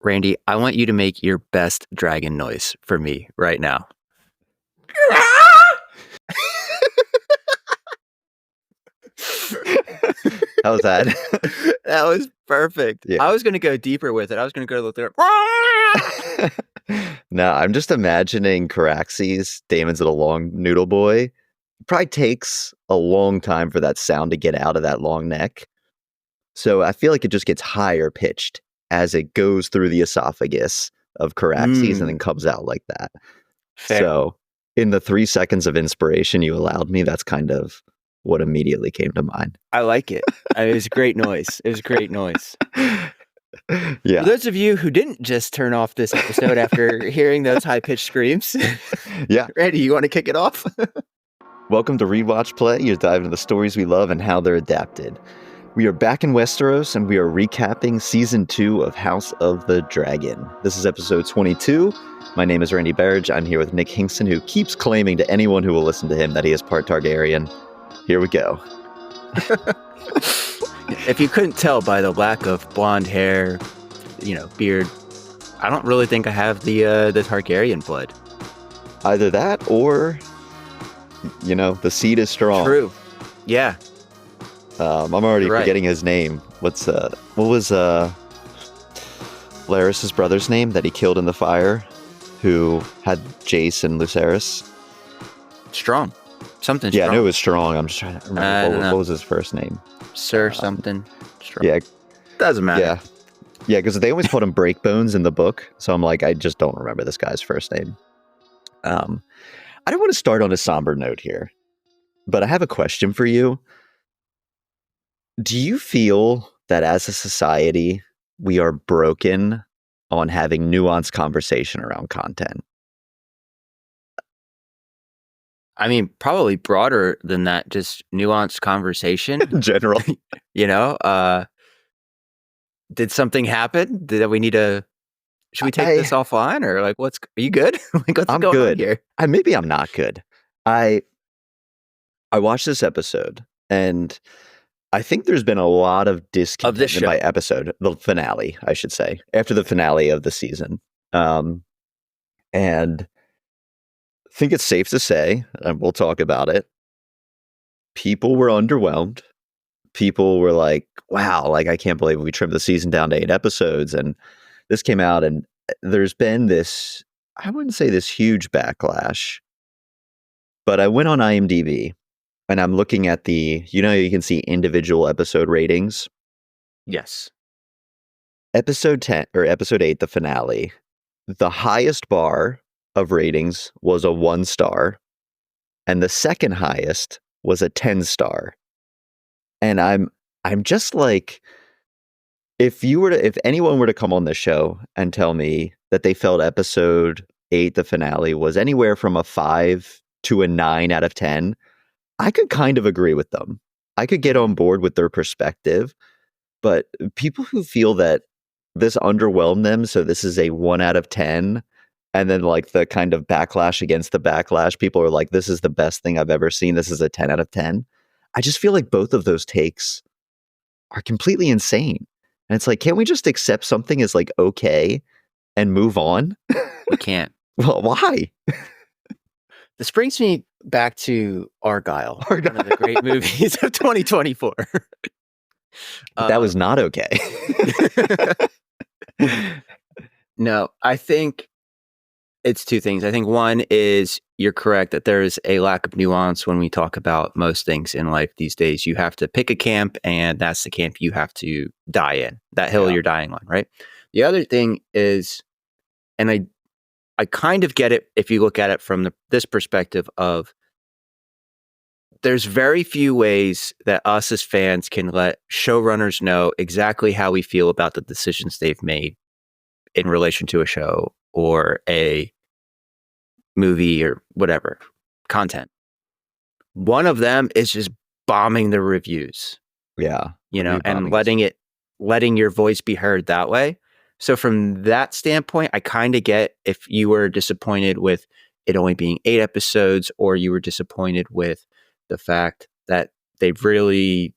Randy, I want you to make your best dragon noise for me right now. How was that? That was perfect. Yeah. I was going to go deeper with it. I was going to go there. No, I'm just imagining Caraxes, Damon's little long noodle boy. It probably takes a long time for that sound to get out of that long neck. So I feel like it just gets higher pitched as it goes through the esophagus of Caraxes and then comes out like that. Fair. So in the 3 seconds of inspiration you allowed me, that's kind of what immediately came to mind. I like it. It was a great noise. It was a great noise. Yeah. For those of you who didn't just turn off this episode after hearing those high-pitched screams, yeah. Randy, you want to kick it off? Welcome to Rewatch Play. You dive into the stories we love and how they're adapted. We are back in Westeros, and we are recapping Season 2 of House of the Dragon. This is episode 22. My name is Randy Berridge. I'm here with Nick Hinkson, who keeps claiming to anyone who will listen to him that he is part Targaryen. Here we go. If you couldn't tell by the lack of blonde hair, beard, I don't really think I have the Targaryen blood. Either that or, the seed is strong. True. Yeah. I'm already forgetting his name. What was Larys's brother's name that he killed in the fire, who had Jace and Lucerys? Strong. Something yeah, strong. I knew it was Strong. I'm just trying to remember what was his first name. Sir something. Strong. Yeah. Doesn't matter. Yeah, because they always called him Breakbones in the book. So I'm like, I just don't remember this guy's first name. I don't want to start on a somber note here, but I have a question for you. Do you feel that as a society, we are broken on having nuanced conversation around content? I mean, probably broader than that, just nuanced conversation. In general. Did something happen? Should we take this offline or are you good? What's I'm going good. on here? Maybe I'm not good. I watched this episode and I think there's been a lot of discontent in my episode, the finale, I should say, after the finale of the season. And I think it's safe to say, and we'll talk about it, people were underwhelmed. People were like, wow, I can't believe we trimmed the season down to 8 episodes. And this came out and there's been this, I wouldn't say this huge backlash, but I went on IMDb and I'm looking at you can see individual episode ratings. Yes. Episode 10 or episode 8, the finale, the highest bar of ratings was a 1 star, and the second highest was a 10 star. And I'm just like, if anyone were to come on this show and tell me that they felt episode 8, the finale, was anywhere from a 5 to a 9 out of 10, I could kind of agree with them. I could get on board with their perspective, but people who feel that this underwhelmed them, so this is a 1 out of 10, and then the kind of backlash against the backlash, people are like, this is the best thing I've ever seen. This is a 10 out of 10. I just feel like both of those takes are completely insane. And it's like, can't we just accept something as okay and move on? We can't. Well, why? This brings me back to Argyle, one of the great movies of 2024. That was not okay. No, I think it's 2 things. I think one is you're correct that there is a lack of nuance when we talk about most things in life these days. You have to pick a camp and that's the camp you have to die in, that hill you're dying on, right? The other thing is, and I kind of get it if you look at it from this perspective of there's very few ways that us as fans can let showrunners know exactly how we feel about the decisions they've made in relation to a show or a movie or whatever content. One of them is just bombing the reviews. Yeah. And letting your voice be heard that way. So from that standpoint, I kind of get if you were disappointed with it only being 8 episodes, or you were disappointed with the fact that they've really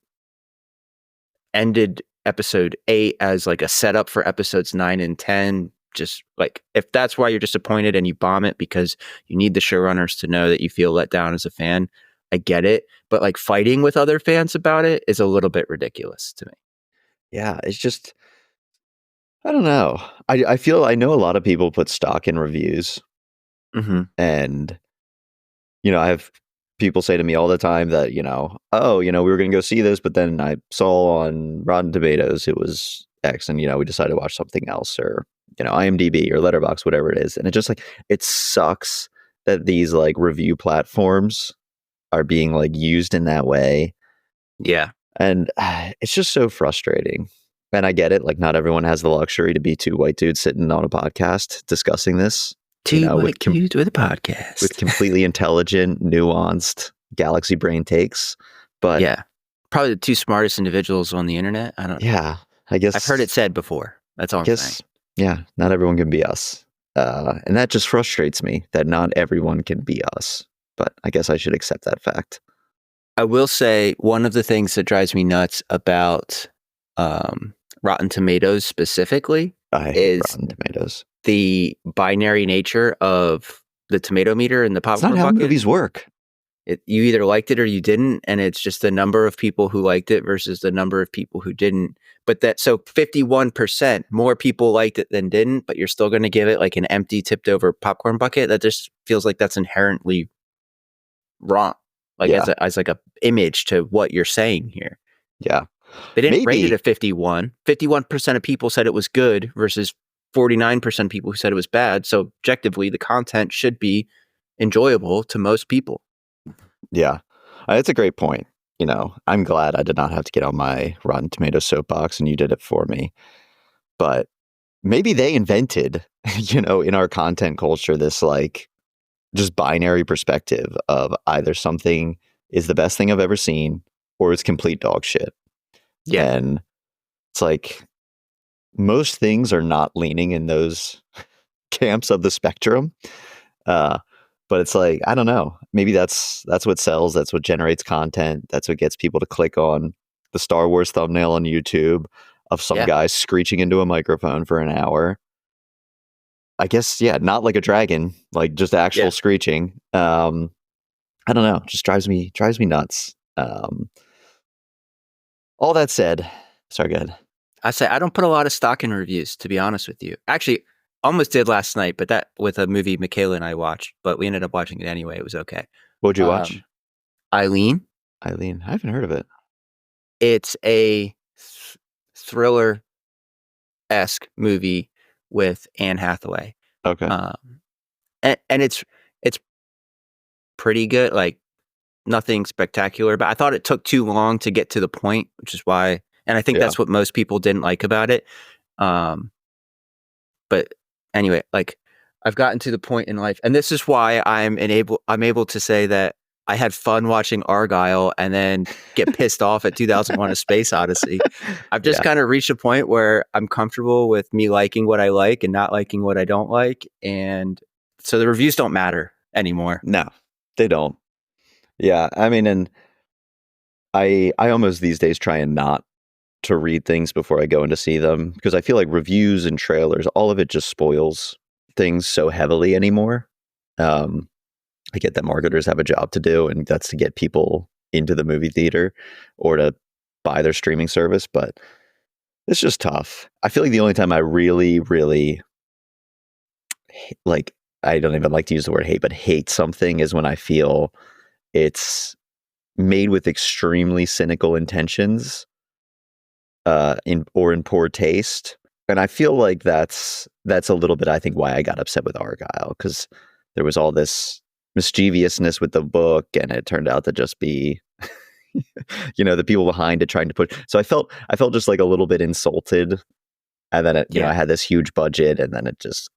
ended episode 8 as like a setup for episodes 9 and 10. Just like, if that's why you're disappointed and you bomb it because you need the showrunners to know that you feel let down as a fan, I get it. But like fighting with other fans about it is a little bit ridiculous to me. Yeah, it's just, I don't know. I feel I know a lot of people put stock in reviews, and I have people say to me all the time that, oh, we were going to go see this, but then I saw on Rotten Tomatoes it was X, and we decided to watch something else, or IMDb or Letterboxd, whatever it is. And it just like, it sucks that these like review platforms are being like used in that way. Yeah. And it's just so frustrating. And I get it. Like, not everyone has the luxury to be two white dudes sitting on a podcast discussing this. Two white dudes with a podcast. With completely intelligent, nuanced, galaxy brain takes. But yeah, probably the two smartest individuals on the internet. I don't know. Yeah, I guess. I've heard it said before. That's all I'm saying. Yeah, not everyone can be us. And that just frustrates me that not everyone can be us. But I guess I should accept that fact. I will say one of the things that drives me nuts about Rotten Tomatoes specifically is Rotten Tomatoes. The binary nature of the tomato meter and the popcorn bucket. That's not how bucket. Movies work. You either liked it or you didn't, and it's just the number of people who liked it versus the number of people who didn't. But so 51% more people liked it than didn't, but you're still going to give it like an empty, tipped over popcorn bucket. That just feels like that's inherently wrong. Like as like a image to what you're saying here. Yeah. They didn't rate it at 51. 51% of people said it was good versus 49% of people who said it was bad. So objectively, the content should be enjoyable to most people. Yeah, it's a great point. I'm glad I did not have to get on my Rotten Tomatoes soapbox and you did it for me. But maybe they invented, in our content culture, this like just binary perspective of either something is the best thing I've ever seen or it's complete dog shit. Yeah. And it's like most things are not leaning in those camps of the spectrum. But it's like, I don't know, maybe that's what sells. That's what generates content. That's what gets people to click on the Star Wars thumbnail on YouTube of some guy screeching into a microphone for an hour. I guess, not like a dragon, like just actual screeching. I don't know, just drives me nuts. All that said, sorry, go ahead. I say I don't put a lot of stock in reviews, to be honest with you. Actually, almost did last night, but that with a movie Michaela and I watched, but we ended up watching it anyway. It was okay. What'd you watch? Eileen. I haven't heard of it. It's a thriller-esque movie with Anne Hathaway. Okay. And it's pretty good. Like nothing spectacular, but I thought it took too long to get to the point, which is why. And I think that's what most people didn't like about it. But anyway, like I've gotten to the point in life, and this is why I'm able to say that I had fun watching Argyle and then get pissed off at 2001: A Space Odyssey. I've just kind of reached a point where I'm comfortable with me liking what I like and not liking what I don't like. And so the reviews don't matter anymore. No, they don't. Yeah. I mean, and I almost these days try and not to read things before I go in to see them, because I feel like reviews and trailers, all of it just spoils things so heavily anymore. I get that marketers have a job to do, and that's to get people into the movie theater or to buy their streaming service, but it's just tough. I feel like the only time I really, really like, I don't even like to use the word hate, but hate something is when I feel it's made with extremely cynical intentions, in poor taste. And I feel like that's a little bit, I think, why I got upset with Argyle, because there was all this mischievousness with the book, and it turned out to just be the people behind it trying to push. So I felt just like a little bit insulted, and then I had this huge budget, and then it just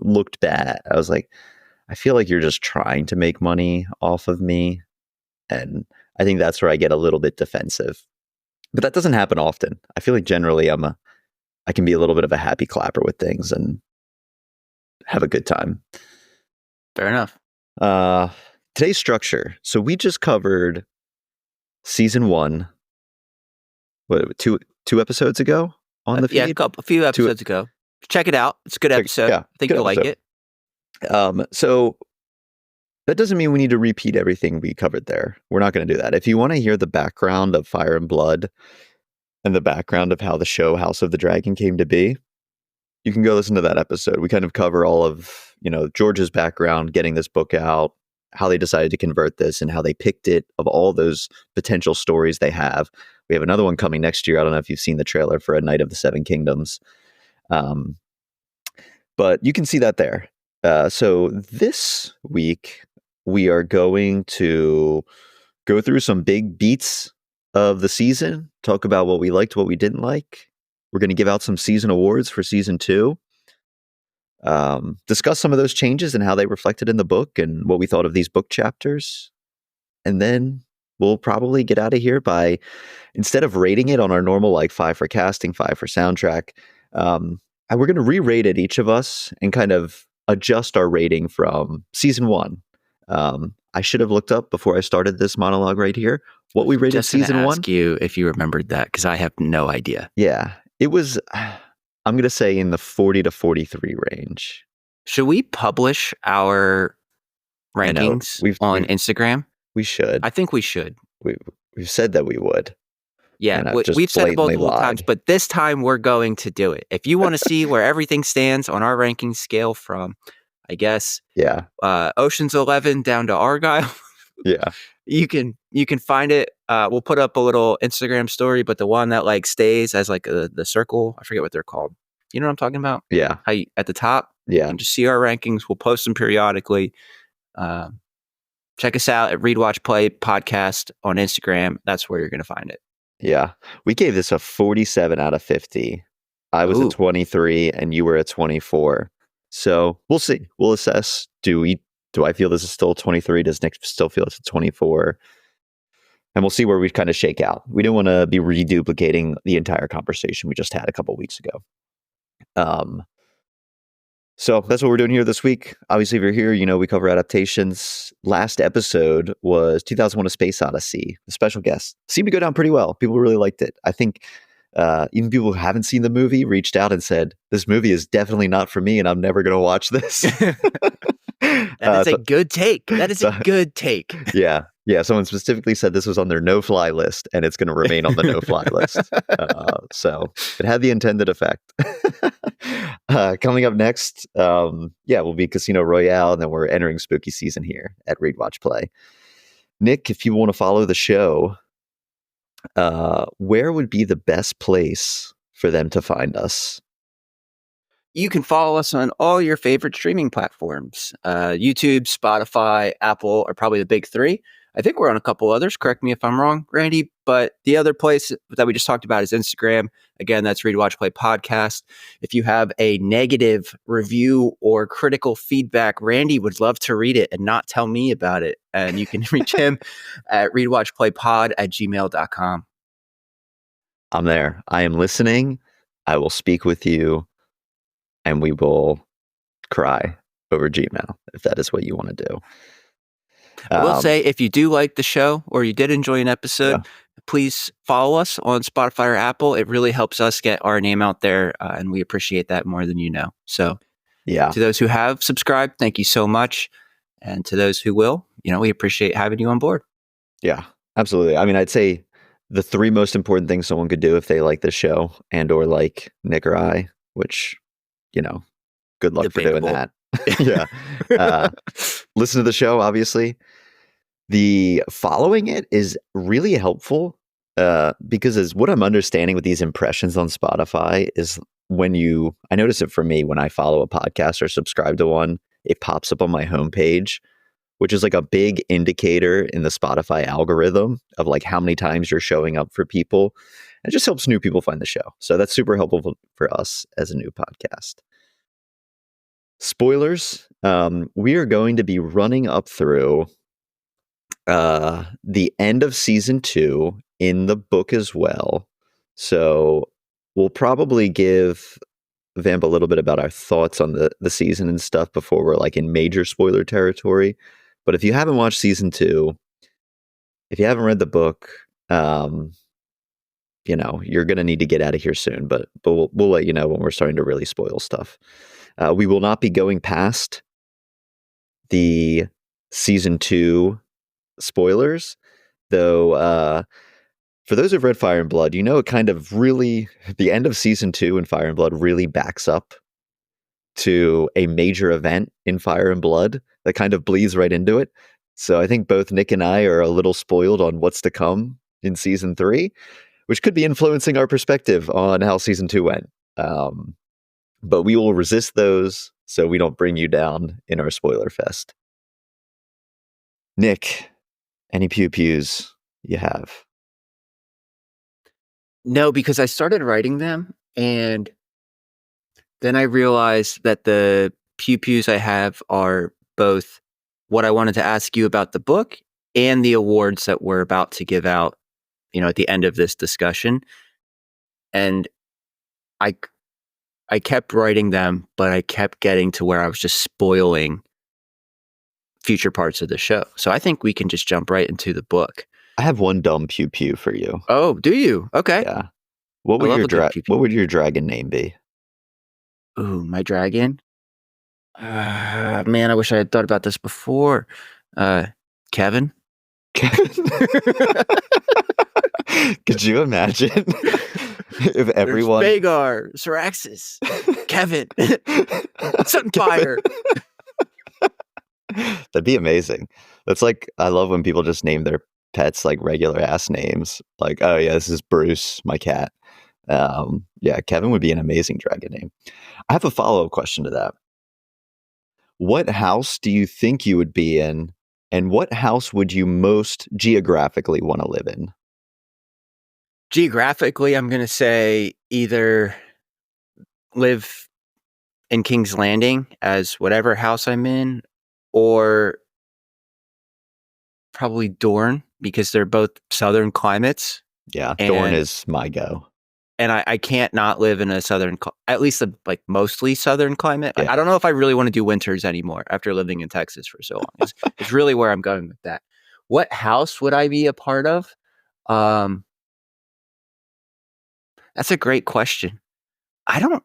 looked bad. I was like, I feel like you're just trying to make money off of me, and I think that's where I get a little bit defensive. But that doesn't happen often. I feel like generally I can be a little bit of a happy clapper with things and have a good time. Fair enough. Today's structure. So we just covered season 1, 2 episodes ago on the feed. A few episodes ago. Check it out. It's a good episode. I think you'll like it. So that doesn't mean we need to repeat everything we covered there. We're not going to do that. If you want to hear the background of Fire and Blood and the background of how the show House of the Dragon came to be, you can go listen to that episode. We kind of cover all of, George's background, getting this book out, how they decided to convert this, and how they picked it of all those potential stories they have. We have another one coming next year. I don't know if you've seen the trailer for A Knight of the Seven Kingdoms. But you can see that there. So this week, we are going to go through some big beats of the season, talk about what we liked, what we didn't like. We're going to give out some season awards for season 2. Discuss some of those changes and how they reflected in the book and what we thought of these book chapters. And then we'll probably get out of here by, instead of rating it on our normal, 5 for casting, 5 for soundtrack, we're going to re-rate it, each of us, and kind of adjust our rating from season 1. I should have looked up before I started this monologue right here what we rated season 1. Ask you if you remembered that, because I have no idea. Yeah, it was, I'm going to say, in the 40 to 43 range. Should we publish our rankings on Instagram? We should. I think we should. We've said that we would. Yeah, we've said it multiple times, but this time we're going to do it. If you want to see where everything stands on our ranking scale from, I guess, Ocean's 11 down to Argyle, you can find it. We'll put up a little Instagram story, but the one that stays as the circle, I forget what they're called. You know what I'm talking about? Yeah. How at the top, you can just see our rankings. We'll post them periodically. Check us out at Read Watch Play Podcast on Instagram. That's where you're going to find it. Yeah. We gave this a 47 out of 50. I was at 23 and you were at 24. So we'll see. We'll assess. Do I feel this is still 23? Does Nick still feel it's a 24? And we'll see where we kind of shake out. We don't want to be reduplicating the entire conversation we just had a couple weeks ago. So that's what we're doing here this week. Obviously, if you're here, we cover adaptations. Last episode was 2001: A Space Odyssey. The special guest seemed to go down pretty well. People really liked it. I think even people who haven't seen the movie reached out and said, this movie is definitely not for me and I'm never going to watch this. That is a good take. That is a good take. Yeah. Someone specifically said this was on their no-fly list and it's going to remain on the no-fly list. So it had the intended effect. Coming up next, will be Casino Royale, and then we're entering spooky season here at Read Watch Play. Nick, if you want to follow the show, where would be the best place for them to find us? You can follow us on all your favorite streaming platforms. YouTube, Spotify, Apple are probably the big 3. I think we're on a couple others. Correct me if I'm wrong, Randy. But the other place that we just talked about is Instagram. Again, that's Read Watch Play Podcast. If you have a negative review or critical feedback, Randy would love to read it and not tell me about it. And you can reach him at readwatchplaypod@gmail.com. I'm there. I am listening. I will speak with you. And we will cry over Gmail if that is what you want to do. I will say, if you do like the show or you did enjoy an episode, please follow us on Spotify or Apple. It really helps us get our name out there, and we appreciate that more than you know. So, to those who have subscribed, thank you so much. And to those who will, we appreciate having you on board. Yeah, absolutely. I mean, I'd say the 3 most important things someone could do if they like this show and or like Nick or I, which, good luck for doing that. Listen to the show, obviously. The following it is really helpful because as what I'm understanding with these impressions on Spotify is I notice it for me when I follow a podcast or subscribe to one, it pops up on my homepage, which is like a big indicator in the Spotify algorithm of how many times you're showing up for people. It just helps new people find the show. So that's super helpful for us as a new podcast. Spoilers. We are going to be running up through the end of season 2 in the book as well. So we'll probably give Vamp a little bit about our thoughts on the season and stuff before we're in major spoiler territory. But if you haven't watched season 2, if you haven't read the book, you're going to need to get out of here soon, but we'll let you know when we're starting to really spoil stuff. We will not be going past the season 2 spoilers, though. For those who've read Fire and Blood, it kind of really, the end of season 2 in Fire and Blood really backs up to a major event in Fire and Blood that kind of bleeds right into it. So I think both Nick and I are a little spoiled on what's to come in season 3, which could be influencing our perspective on how season 2 went. But we will resist those so we don't bring you down in our spoiler fest. Nick, any pew-pews you have? No, because I started writing them, and then I realized that the pew-pews I have are both what I wanted to ask you about the book and the awards that we're about to give out, at the end of this discussion. And I kept writing them, but I kept getting to where I was just spoiling future parts of the show. So I think we can just jump right into the book. I have one dumb pew-pew for you. Oh, do you? Okay. Yeah. What would your dragon name be? Ooh, my dragon? Man, I wish I had thought about this before. Kevin? Kevin? Could you imagine if everyone... There's Vhagar, Syraxis, Kevin, Sunfire. That'd be amazing. That's like, I love when people just name their pets like regular ass names. Like, oh yeah, this is Bruce, my cat. Yeah, Kevin would be an amazing dragon name. I have a follow-up question to that. What house do you think you would be in, and what house would you most geographically want to live in? Geographically, I'm going to say either live in King's Landing as whatever house I'm in, or probably Dorne, because they're both southern climates. Yeah, Dorne is my go. And I can't not live in a southern, at least a mostly southern climate. Yeah. I don't know if I really want to do winters anymore after living in Texas for so long. It's really where I'm going with that. What house would I be a part of? That's a great question. I don't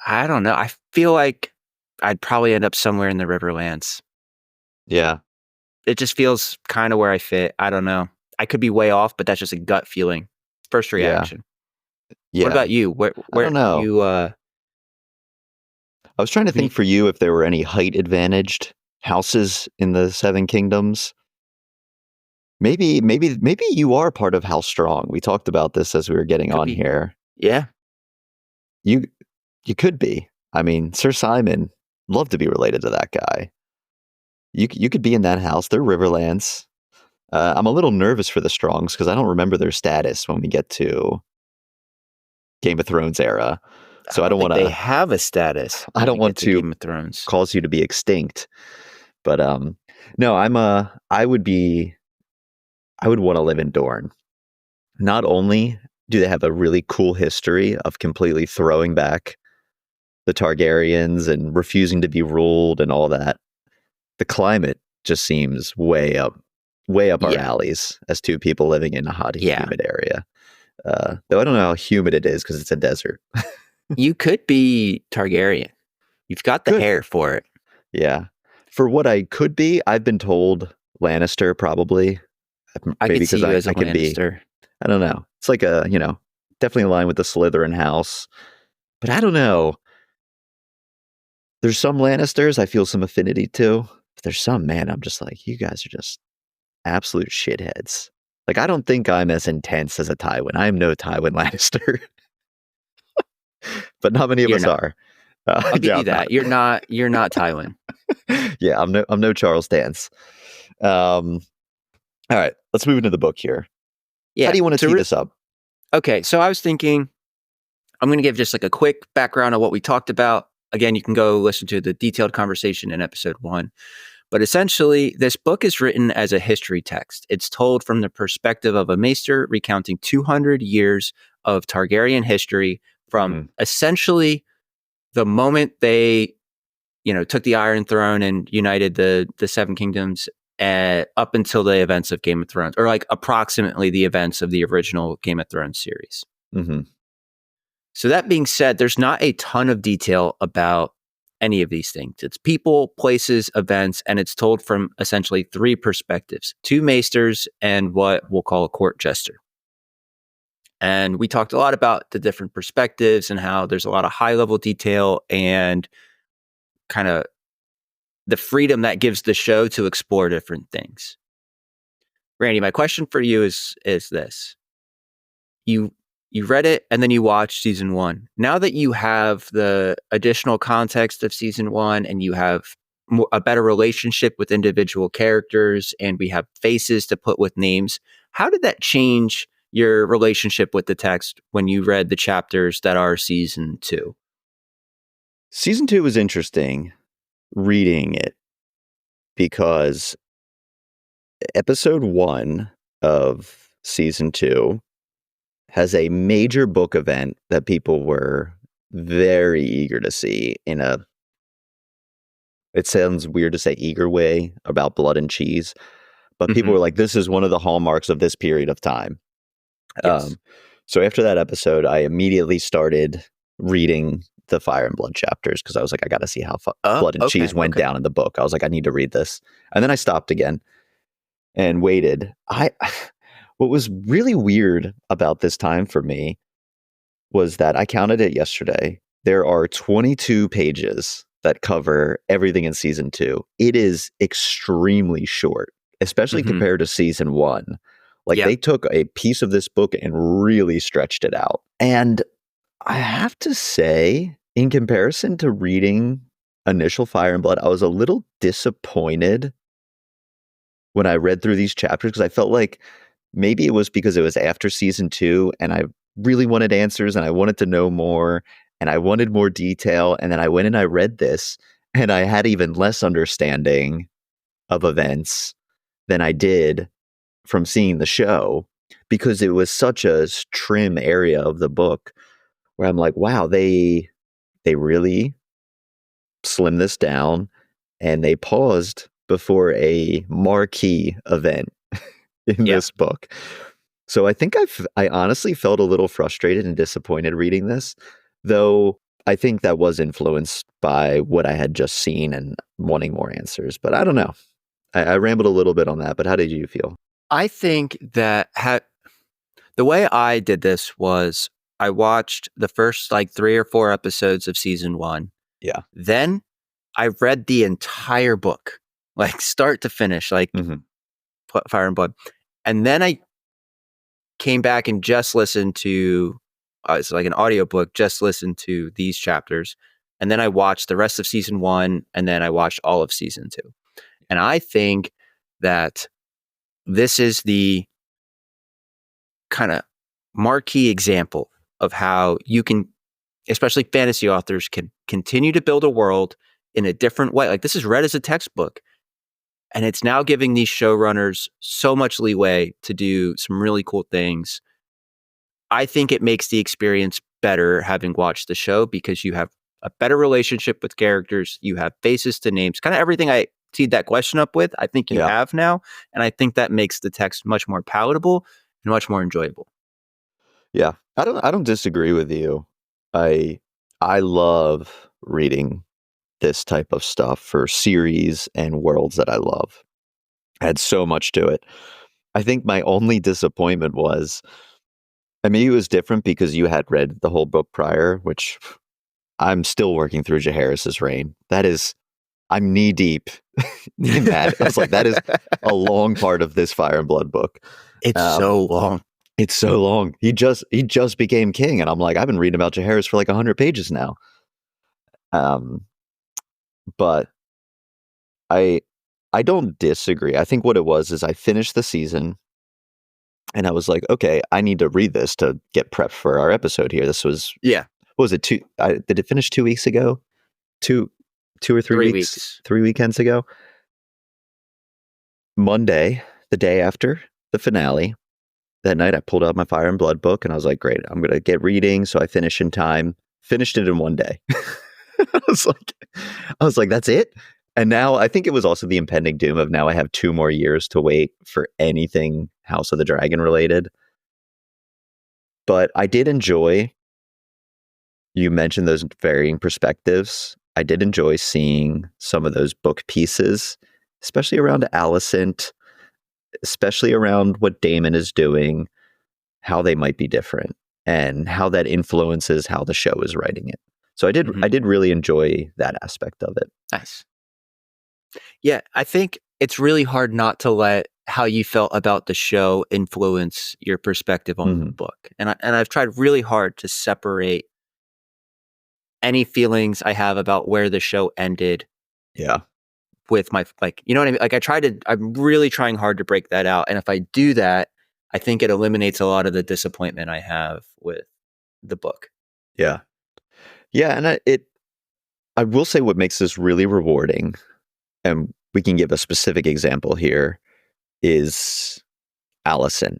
know. I feel like I'd probably end up somewhere in the Riverlands. Yeah. It just feels kind of where I fit. I don't know. I could be way off, but that's just a gut feeling. First reaction. Yeah. What about you? Where I don't know. You, I was trying to think for you if there were any height advantaged houses in the Seven Kingdoms. Maybe you are part of House Strong. We talked about this as we were getting on here. Yeah. You could be. I mean, Sir Simon, love to be related to that guy. You could be in that house. They're Riverlands. I'm a little nervous for the Strongs because I don't remember their status when we get to Game of Thrones era. So I don't want to. They have a status. I don't want to Game of Thrones cause you to be extinct. But no, I would want to live in Dorne. Not only do they have a really cool history of completely throwing back the Targaryens and refusing to be ruled and all that, the climate just seems way up our alleys as two people living in a hot, humid area. Though I don't know how humid it is because it's a desert. You could be Targaryen. You've got the hair for it. Yeah. For what I could be, I've been told Lannister probably. I could see you as a Lannister. I don't know. It's like definitely aligned with the Slytherin house. But I don't know. There's some Lannisters I feel some affinity to. But there's some, man, I'm just like, you guys are just absolute shitheads. Like, I don't think I'm as intense as a Tywin. I am no Tywin Lannister. But not many of us are. I'll give you that. You're not Tywin. Yeah, I'm no Charles Dance. All right, let's move into the book here. Yeah. How do you want to tee this up? Okay, so I was thinking I'm going to give just a quick background of what we talked about. Again, you can go listen to the detailed conversation in episode 1. But essentially, this book is written as a history text. It's told from the perspective of a maester recounting 200 years of Targaryen history from essentially the moment they, took the Iron Throne and united the Seven Kingdoms up until the events of Game of Thrones, or like approximately the events of the original Game of Thrones series. Mm-hmm. So that being said, there's not a ton of detail about any of these things. It's people, places, events, and it's told from essentially three perspectives: two maesters and what we'll call a court jester. And we talked a lot about the different perspectives and how there's a lot of high level detail and kind of the freedom that gives the show to explore different things. Randy, my question for you is this. You read it and then you watched season 1. Now that you have the additional context of season 1 and you have a better relationship with individual characters and we have faces to put with names, how did that change your relationship with the text when you read the chapters that are season 2? Season 2 was interesting reading it because episode 1 of season 2 has a major book event that people were very eager to see in a, it sounds weird to say eager way, about blood and cheese, but people were like, this is one of the hallmarks of this period of time. Yes. So after that episode, I immediately started reading the Fire and Blood chapters because I was like, I got to see how blood and cheese went down in the book. I was like, I need to read this. And then I stopped again and waited. What was really weird about this time for me was that I counted it yesterday. There are 22 pages that cover everything in season 2. It is extremely short, especially compared to season 1. Like they took a piece of this book and really stretched it out. And I have to say, in comparison to reading initial Fire and Blood, I was a little disappointed when I read through these chapters because I felt like maybe it was because it was after season 2 and I really wanted answers and I wanted to know more and I wanted more detail. And then I went and I read this and I had even less understanding of events than I did from seeing the show because it was such a trim area of the book where I'm like, wow, they really slimmed this down and they paused before a marquee event in this book. So I think I honestly felt a little frustrated and disappointed reading this, though I think that was influenced by what I had just seen and wanting more answers. But I don't know. I rambled a little bit on that, but how did you feel? I think that the way I did this was I watched the first like 3 or 4 episodes of season 1. Yeah. Then I read the entire book, like start to finish, like Fire and Blood. And then I came back and just listened to, it's like an audiobook, just listened to these chapters. And then I watched the rest of season 1, and then I watched all of season 2. And I think that this is the kind of marquee example of how you can, especially fantasy authors, can continue to build a world in a different way. Like this is read as a textbook. And it's now giving these showrunners so much leeway to do some really cool things. I think it makes the experience better having watched the show because you have a better relationship with characters. You have faces to names, kind of everything I teed that question up with, I think you have now. And I think that makes the text much more palatable and much more enjoyable. Yeah, I don't disagree with you. I love reading this type of stuff for series and worlds that I love. I had so much to it. I think my only disappointment was, I mean, it was different because you had read the whole book prior, which I'm still working through Jaehaerys' reign. That is, I'm knee deep in that. I was like, that is a long part of this Fire and Blood book. It's so long. It's so long. He just became king, and I'm like, I've been reading about Jaehaerys for like 100 pages now. But I don't disagree. I think what it was is I finished the season and I was like, okay, I need to read this to get prepped for our episode here. This was, what was it? Did it finish 2 weeks ago? Two or 3 weeks? 3 weekends ago? Monday, the day after the finale, that night I pulled out my Fire and Blood book and I was like, great, I'm going to get reading. So I finish in time, finished it in one day. I was like, that's it. And now I think it was also the impending doom of now I have 2 more years to wait for anything House of the Dragon related. But I did enjoy, you mentioned those varying perspectives. I did enjoy seeing some of those book pieces, especially around Alicent, especially around what Daemon is doing, how they might be different, and how that influences how the show is writing it. So I did really enjoy that aspect of it. Nice. Yeah, I think it's really hard not to let how you felt about the show influence your perspective on the book. And I've tried really hard to separate any feelings I have about where the show ended. Yeah. With my, like, you know what I mean? Like I'm really trying hard to break that out. And if I do that, I think it eliminates a lot of the disappointment I have with the book. Yeah. Yeah. And I will say what makes this really rewarding, and we can give a specific example here, is Alicent.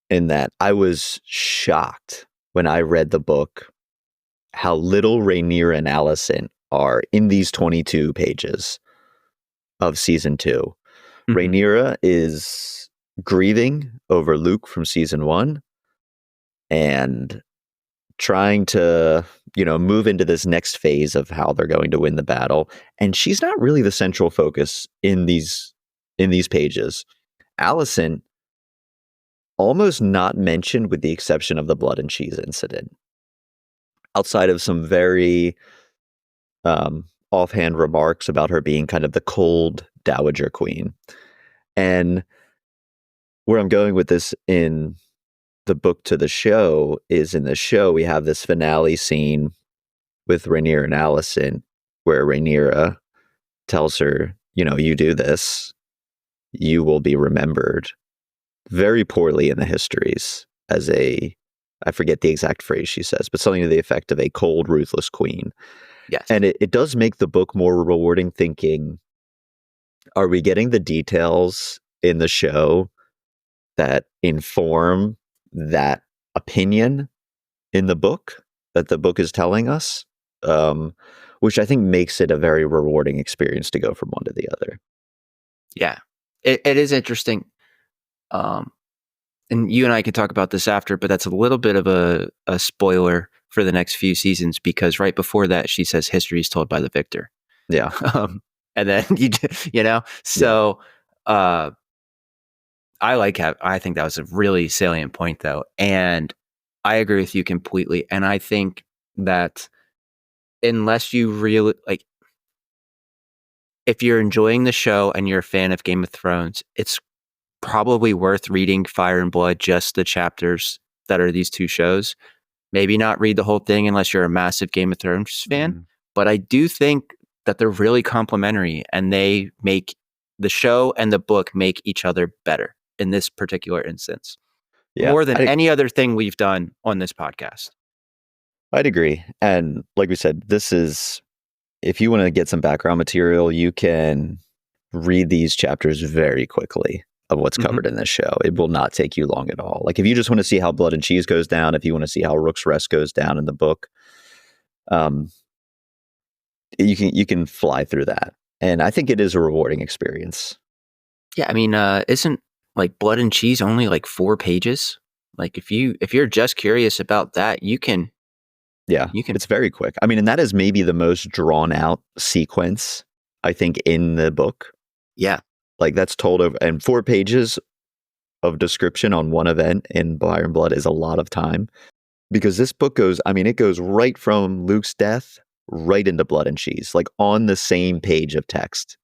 In that I was shocked when I read the book how little Rhaenyra and Alicent are in these 22 pages of season 2. Rhaenyra is grieving over Luke from season 1 and trying to, move into this next phase of how they're going to win the battle. And she's not really the central focus in these pages. Alicent almost not mentioned, with the exception of the blood and cheese incident, outside of some very offhand remarks about her being kind of the cold dowager queen. And where I'm going with this in the book to the show is, in the show we have this finale scene with Rhaenyra and Alicent, where Rhaenyra tells her, you do this, you will be remembered very poorly in the histories as I forget the exact phrase she says, but something to the effect of a cold, ruthless queen. Yes. And it does make the book more rewarding, thinking, are we getting the details in the show that inform that opinion in the book that the book is telling us? Which I think makes it a very rewarding experience to go from one to the other. Yeah, it is interesting. And you and I can talk about this after, but that's a little bit of a spoiler for the next few seasons, because right before that, she says history is told by the victor. Yeah. And then, so I think that was a really salient point, though. And I agree with you completely. And I think that unless you really, like, if you're enjoying the show and you're a fan of Game of Thrones, it's probably worth reading Fire and Blood, just the chapters that are these two shows. Maybe not read the whole thing unless you're a massive Game of Thrones fan. But I do think that they're really complementary, and they make the show and the book make each other better in this particular instance. Yeah, more than any other thing we've done on this podcast. I'd agree. And like we said, this is, if you want to get some background material, you can read these chapters very quickly of what's covered in this show. It will not take you long at all. Like, if you just want to see how Blood and Cheese goes down, if you want to see how Rook's Rest goes down in the book, you can fly through that. And I think it is a rewarding experience. Yeah, I mean, isn't like Blood and Cheese only like 4 pages? Like, if you're just curious about that, you can. Yeah, it's very quick. I mean, and that is maybe the most drawn out sequence, I think, in the book. Yeah. Like, that's told over, and 4 pages of description on one event in Fire and Blood is a lot of time, because this book goes, it goes right from Luke's death right into Blood and Cheese, like on the same page of text.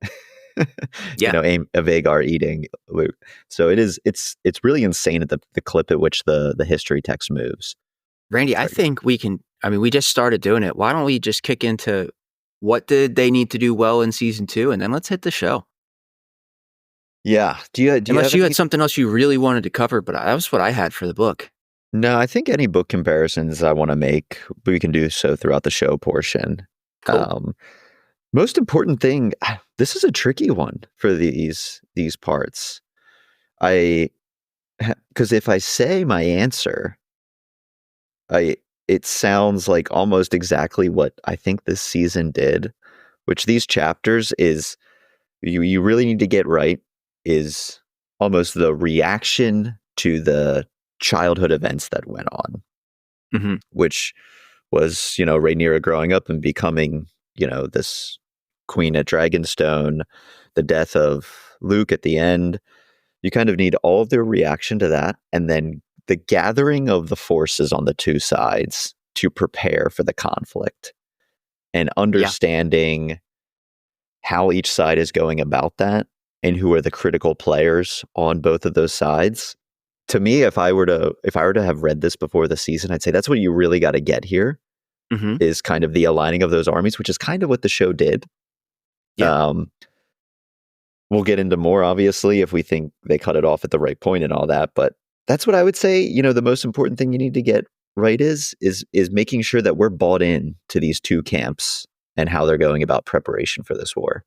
Yeah. Vagar eating Luke. So it's really insane at the clip at which the history text moves. Randy, I think we can, we just started doing it. Why don't we just kick into what did they need to do well in season 2, and then let's hit the show. Yeah. Unless you had something else you really wanted to cover, but that was what I had for the book. No, I think any book comparisons I want to make, we can do so throughout the show portion. Cool. Most important thing, this is a tricky one for these parts. Because if I say my answer, it sounds like almost exactly what I think this season did, which these chapters is you really need to get right, is almost the reaction to the childhood events that went on, Mm-hmm. which was, Rhaenyra growing up and becoming, this queen at Dragonstone, the death of Luke at the end. You kind of need all of their reaction to that, and then the gathering of the forces on the two sides to prepare for the conflict and understanding how each side is going about that and who are the critical players on both of those sides. To me, if I were to have read this before the season, I'd say that's what you really got to get here, Mm-hmm. is kind of the aligning of those armies, which is kind of what the show did. Yeah. We'll get into more, obviously, if we think they cut it off at the right point and all that. But that's what I would say, the most important thing you need to get right is making sure that we're bought in to these two camps and how they're going about preparation for this war.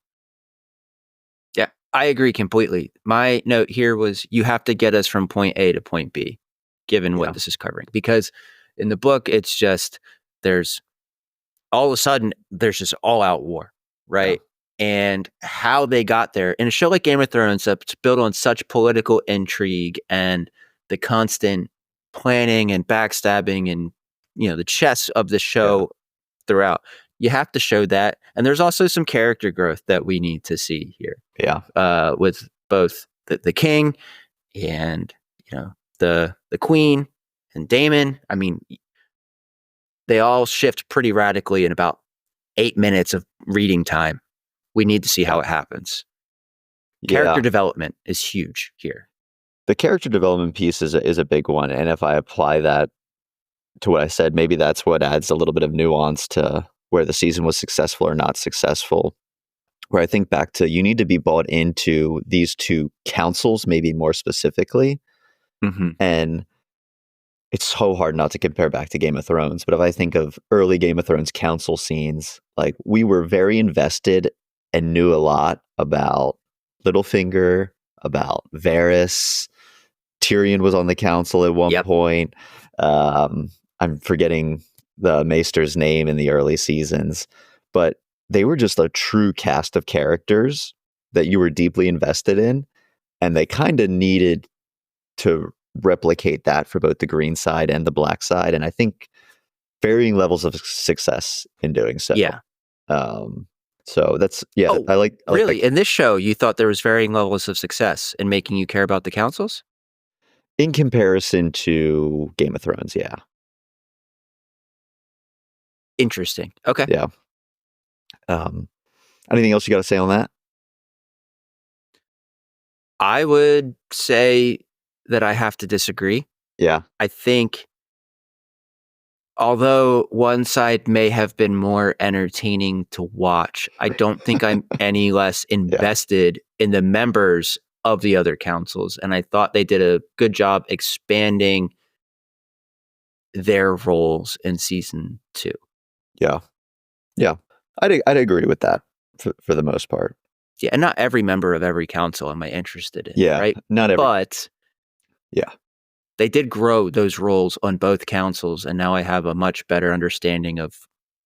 Yeah, I agree completely. My note here was you have to get us from point A to point B, given what this is covering. Because in the book, it's just there's all of a sudden there's just all out war, right? Yeah. And how they got there in a show like Game of Thrones that's built on such political intrigue and the constant planning and backstabbing and the chess of the show throughout. You have to show that. And there's also some character growth that we need to see here. Yeah. With both the king and, the queen and Daemon. I mean, they all shift pretty radically in about 8 minutes of reading time. We need to see how it happens. Character development is huge here. The character development piece is a big one. And if I apply that to what I said, maybe that's what adds a little bit of nuance to where the season was successful or not successful. Where I think back to, you need to be bought into these two councils, maybe more specifically. Mm-hmm. And it's so hard not to compare back to Game of Thrones. But if I think of early Game of Thrones council scenes, like, we were very invested and knew a lot about Littlefinger, about Varys. Tyrion was on the council at one point. I'm forgetting the Maester's name in the early seasons, but they were just a true cast of characters that you were deeply invested in, and they kind of needed to replicate that for both the green side and the black side, and I think varying levels of success in doing so. So that's I like really in this show you thought there was varying levels of success in making you care about the councils in comparison to Game of Thrones. Interesting. Okay. Yeah. Anything else you got to say on that? I would say that I have to disagree. Yeah. I think although one side may have been more entertaining to watch, I don't think I'm any less invested in the members of the other councils. And I thought they did a good job expanding their roles in season 2. Yeah. I'd agree with that for the most part. Yeah, and not every member of every council am I interested in. Yeah, right? Not every. But they did grow those roles on both councils, and now I have a much better understanding of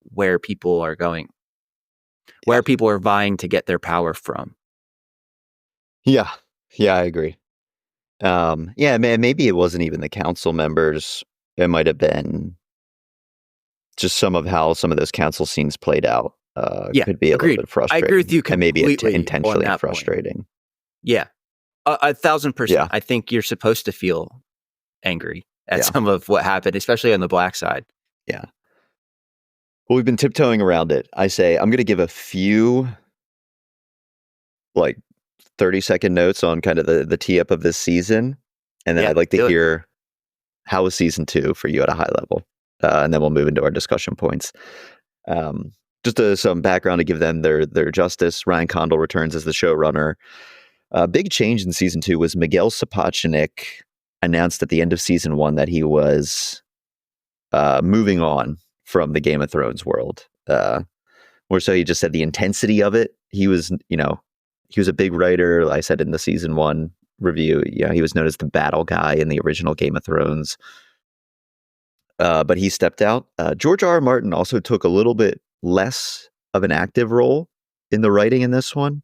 where people are going, where people are vying to get their power from. Yeah, I agree. Maybe it wasn't even the council members. It might have been just some of how some of those council scenes played out. Could be a little bit frustrating. I agree with you completely. And maybe intentionally frustrating. Point. Yeah, 1,000%. I think you're supposed to feel angry at some of what happened, especially on the black side. Yeah. Well, we've been tiptoeing around it. I say I'm going to give a few 30-second notes on kind of the tee up of this season. And then I'd like to hear how was season 2 for you at a high level. And then we'll move into our discussion points. Just some background to give them their justice. Ryan Condal returns as the showrunner. A big change in season 2 was Miguel Sapochnik announced at the end of season 1 that he was moving on from the Game of Thrones world. More so, he just said the intensity of it. He was a big writer. I said in the season 1 review, he was known as the battle guy in the original Game of Thrones. But he stepped out. George R.R. Martin also took a little bit less of an active role in the writing in this one.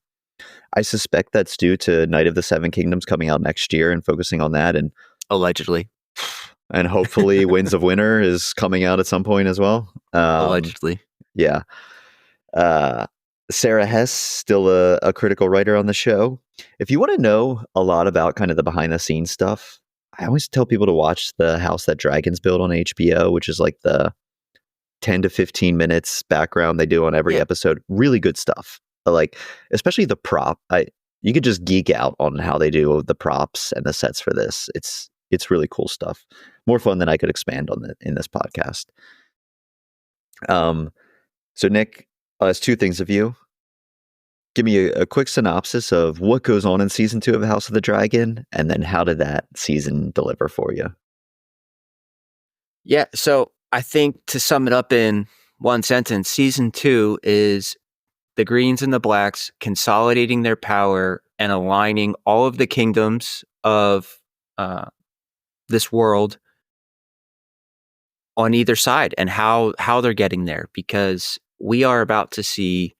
I suspect that's due to Night of the Seven Kingdoms coming out next year and focusing on that, and Allegedly. hopefully Winds of Winter is coming out at some point as well. Allegedly. Yeah. Sarah Hess, still a critical writer on the show. If you want to know a lot about kind of the behind the scenes stuff, I always tell people to watch The House That Dragons Built on HBO, which is like the 10 to 15 minutes background they do on every episode. Really good stuff. Like, especially the prop. You could just geek out on how they do the props and the sets for this. It's really cool stuff. More fun than I could expand on in this podcast. So Nick, as two things of you, give me a quick synopsis of what goes on in season 2 of House of the Dragon, and then how did that season deliver for you? Yeah, so I think to sum it up in one sentence, season 2 is the Greens and the Blacks consolidating their power and aligning all of the kingdoms of this world on either side, and how they're getting there, because we are about to see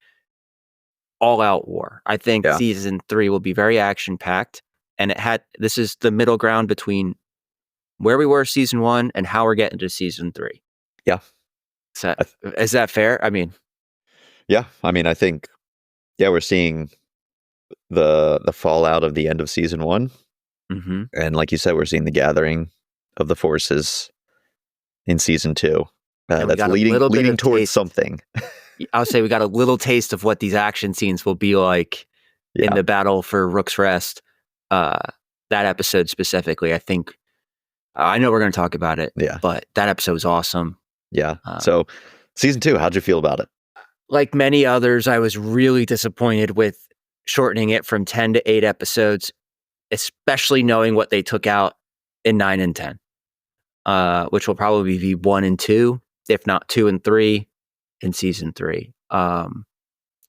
all-out war. I think season 3 will be very action-packed, and this is the middle ground between where we were season 1 and how we're getting to season 3. Yeah. Is that fair? I mean, I think, we're seeing the fallout of the end of season 1. Mm-hmm. And like you said, we're seeing the gathering of the forces in season 2. That's leading towards something. I'll say we got a little taste of what these action scenes will be like in the battle for Rook's Rest. That episode specifically, I think, I know we're going to talk about it, but that episode was awesome. Yeah. So season 2, how'd you feel about it? Like many others, I was really disappointed with shortening it from 10 to 8 episodes, especially knowing what they took out in 9 and 10, which will probably be 1 and 2, if not 2 and 3 in season 3.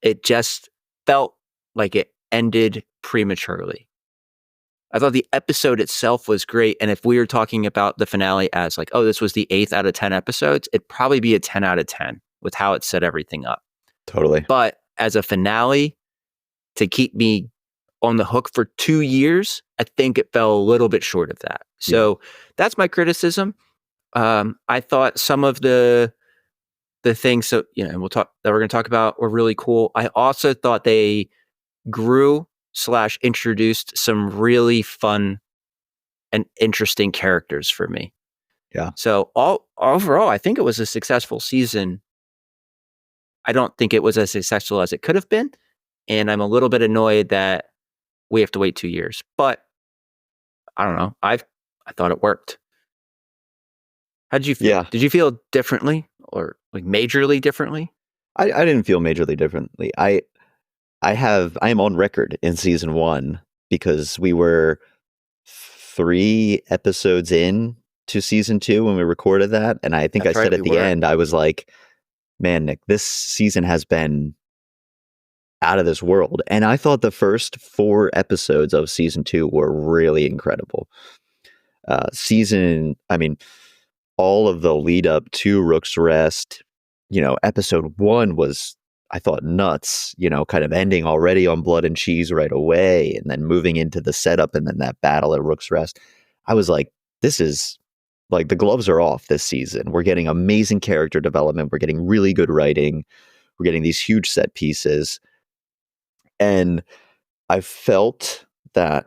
It just felt like it ended prematurely. I thought the episode itself was great, and if we were talking about the finale as like, oh, this was the 8th out of 10 episodes, it'd probably be a 10 out of 10 with how it set everything up. Totally. But as a finale, to keep me on the hook for 2 years, I think it fell a little bit short of that. So that's my criticism. I thought some of the things that we're going to talk about were really cool. I also thought they grew / introduced some really fun and interesting characters for me. Yeah. So overall, I think it was a successful season. I don't think it was as successful as it could have been, and I'm a little bit annoyed that we have to wait 2 years. But I don't know. I thought it worked. How did you feel? Yeah. Did you feel differently, or like majorly differently? I didn't feel majorly differently. I am on record in season 1 because we were 3 episodes in to season 2 when we recorded that. And I think I said at the end, I was like, man, Nick, this season has been out of this world. And I thought the first 4 episodes of season 2 were really incredible. All of the lead up to Rook's Rest, episode 1 was, I thought, nuts, kind of ending already on blood and cheese right away, and then moving into the setup and then that battle at Rook's Rest. I was like, this is like, the gloves are off this season. We're getting amazing character development. We're getting really good writing. We're getting these huge set pieces. And I felt that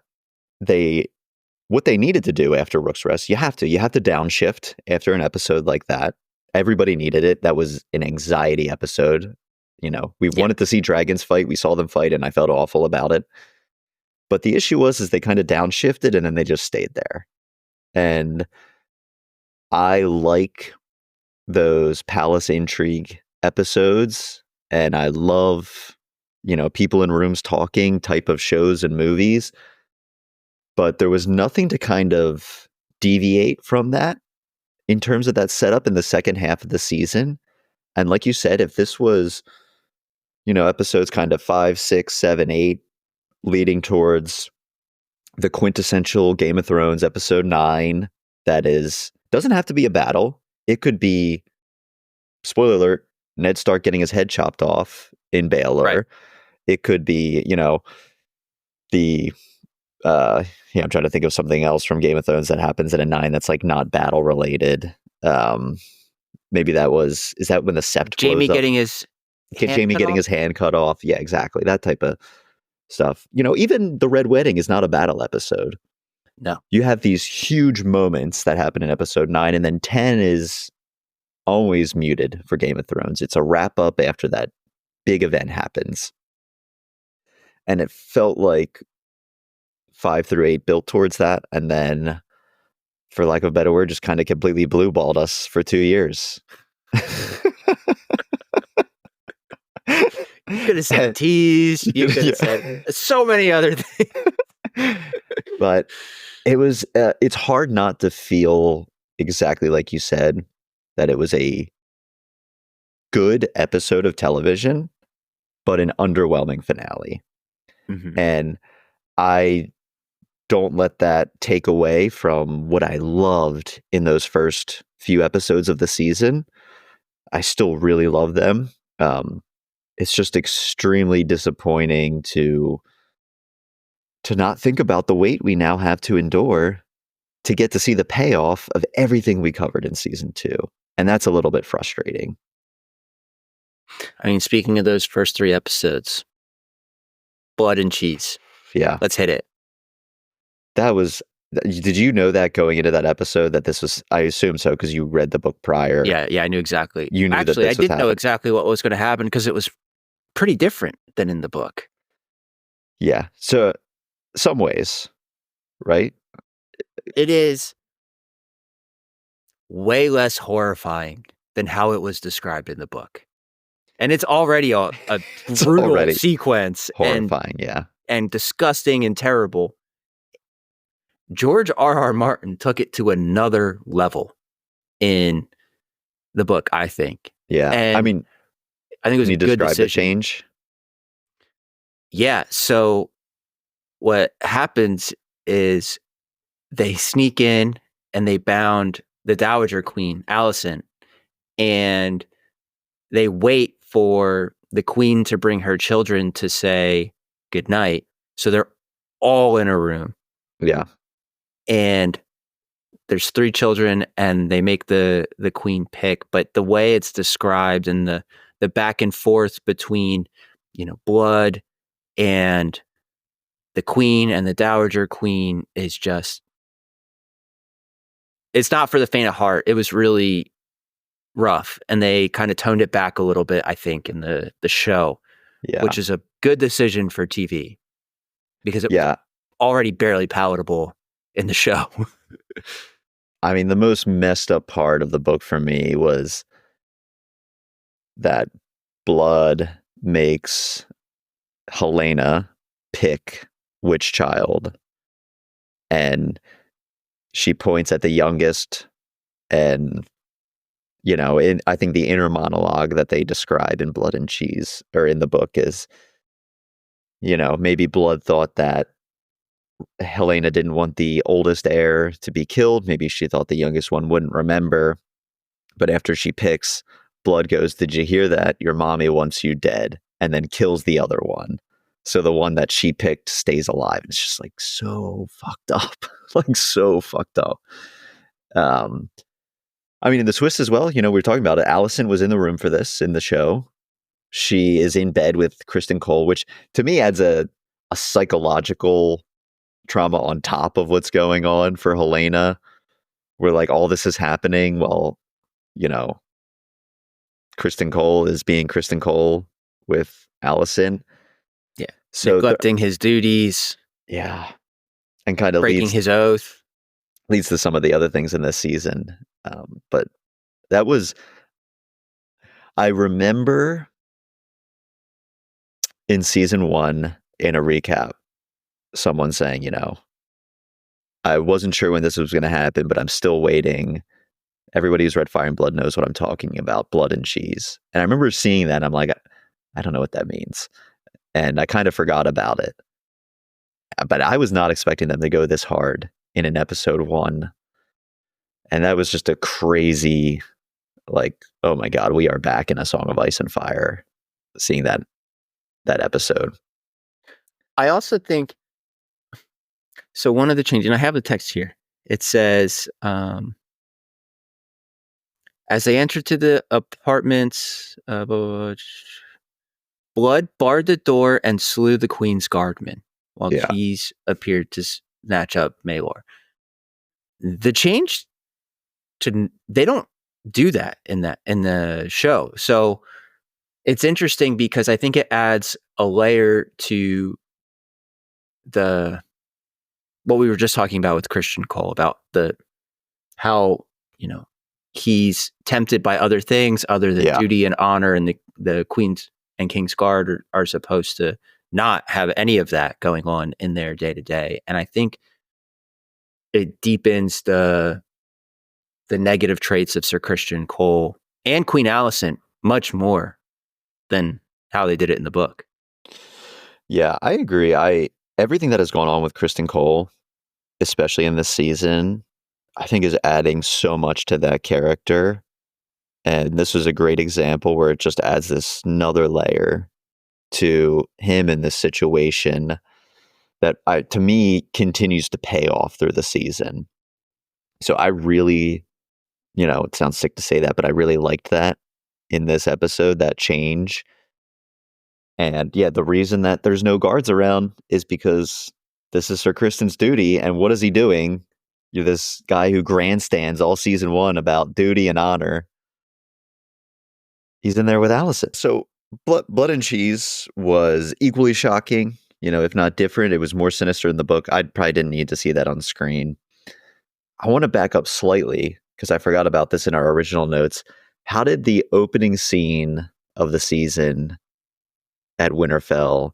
what they needed to do after Rook's Rest, you have to downshift after an episode like that. Everybody needed it. That was an anxiety episode. We wanted to see dragons fight. We saw them fight, and I felt awful about it. But the issue is they kind of downshifted, and then they just stayed there. And I like those palace intrigue episodes, and I love, people in rooms talking type of shows and movies. But there was nothing to kind of deviate from that in terms of that setup in the second half of the season. And like you said, if this was, episodes kind of 5, 6, 7, 8, leading towards the quintessential Game of Thrones episode 9, that doesn't have to be a battle. It could be, spoiler alert, Ned Stark getting his head chopped off in Baelor. Right. It could be, the I'm trying to think of something else from Game of Thrones that happens in a 9 that's like not battle related. Maybe is that when the sept Jamie blows up? getting his hand Jamie cut getting off? his hand cut off. Yeah, exactly. That type of stuff. Even the Red Wedding is not a battle episode. No. You have these huge moments that happen in episode 9, and then 10 is always muted for Game of Thrones. It's a wrap up after that big event happens. And it felt like 5 through 8 built towards that, and then, for lack of a better word, just kind of completely blue balled us for 2 years. You could have said tease. You could have said so many other things. But it's hard not to feel exactly like you said, that it was a good episode of television, but an underwhelming finale. Mm-hmm. And I don't let that take away from what I loved in those first few episodes of the season. I still really love them. It's just extremely disappointing to not think about the weight we now have to endure to get to see the payoff of everything we covered in season 2. And that's a little bit frustrating. I mean, speaking of those first 3 episodes, blood and cheese. Yeah. Let's hit it. Did you know that going into that episode that this was, I assume so, because you read the book prior? Yeah, I knew exactly. You knew Actually, that I didn't know exactly what was going to happen because it was pretty different than in the book. Yeah. So, some ways, right? It is way less horrifying than how it was described in the book. And it's already a brutal sequence. Horrifying, and disgusting and terrible. George R.R. Martin took it to another level in the book, I think. Yeah. And I think it was a good decision. The change? Yeah. So what happens is they sneak in and they bound the Dowager Queen, Alicent, and they wait for the queen to bring her children to say goodnight. So they're all in a room. Yeah. And there's 3 children and they make the queen pick. But the way it's described and the back and forth between, blood and the queen and the Dowager Queen is just, it's not for the faint of heart. It was really rough, and they kind of toned it back a little bit, I think, in the show, which is a good decision for TV because it was already barely palatable in the show. I mean, the most messed up part of the book for me was that blood makes Helena pick which child, and she points at the youngest, and I think the inner monologue that they describe in Blood and Cheese, or in the book, is maybe Blood thought that Helena didn't want the oldest heir to be killed. Maybe she thought the youngest one wouldn't remember. But after she picks, Blood goes, "Did you hear that? Your mommy wants you dead," and then kills the other one. So the one that she picked stays alive. It's just like so fucked up. Like so fucked up. I mean, in the twist as well, we were talking about it. Alicent was in the room for this in the show. She is in bed with Kristen Cole, which to me adds a psychological trauma on top of what's going on for Helena, where like all this is happening while, Kristen Cole is being Kristen Cole with Alicent. Yeah. So neglecting his duties. Yeah. And kind of breaking his oath. Leads to some of the other things in this season. But that was, I remember in season 1, in a recap, someone saying, I wasn't sure when this was going to happen, but I'm still waiting. Everybody who's read Fire and Blood knows what I'm talking about, blood and cheese. And I remember seeing that, and I'm like, I don't know what that means. And I kind of forgot about it. But I was not expecting them to go this hard in an episode 1. And that was just a crazy, like, oh my God, we are back in A Song of Ice and Fire. Seeing that that episode. I also think, so one of the changes, and I have the text here, it says, as they entered to the apartments, Blood barred the door and slew the queen's guardman, while Keys appeared to snatch up Maelor. The change they don't do that in the show. So it's interesting because I think it adds a layer to what we were just talking about with Christian Cole about how, he's tempted by other things other than duty and honor, and the Queen's and King's Guard are supposed to not have any of that going on in their day to day. And I think it deepens the negative traits of Sir Christian Cole and Queen Alicent much more than how they did it in the book. Yeah, I agree. Everything that has gone on with Kristen Cole, especially in this season, I think is adding so much to that character. And this was a great example where it just adds this another layer to him in this situation that to me continues to pay off through the season. So I really, it sounds sick to say that, but I really liked that in this episode, that change. And yeah, the reason that there's no guards around is because this is Sir Kristen's duty. And what is he doing? You're this guy who grandstands all season 1 about duty and honor. He's in there with Alicent. So Blood and Cheese was equally shocking, if not different. It was more sinister in the book. I probably didn't need to see that on screen. I want to back up slightly because I forgot about this in our original notes. How did the opening scene of the season at Winterfell,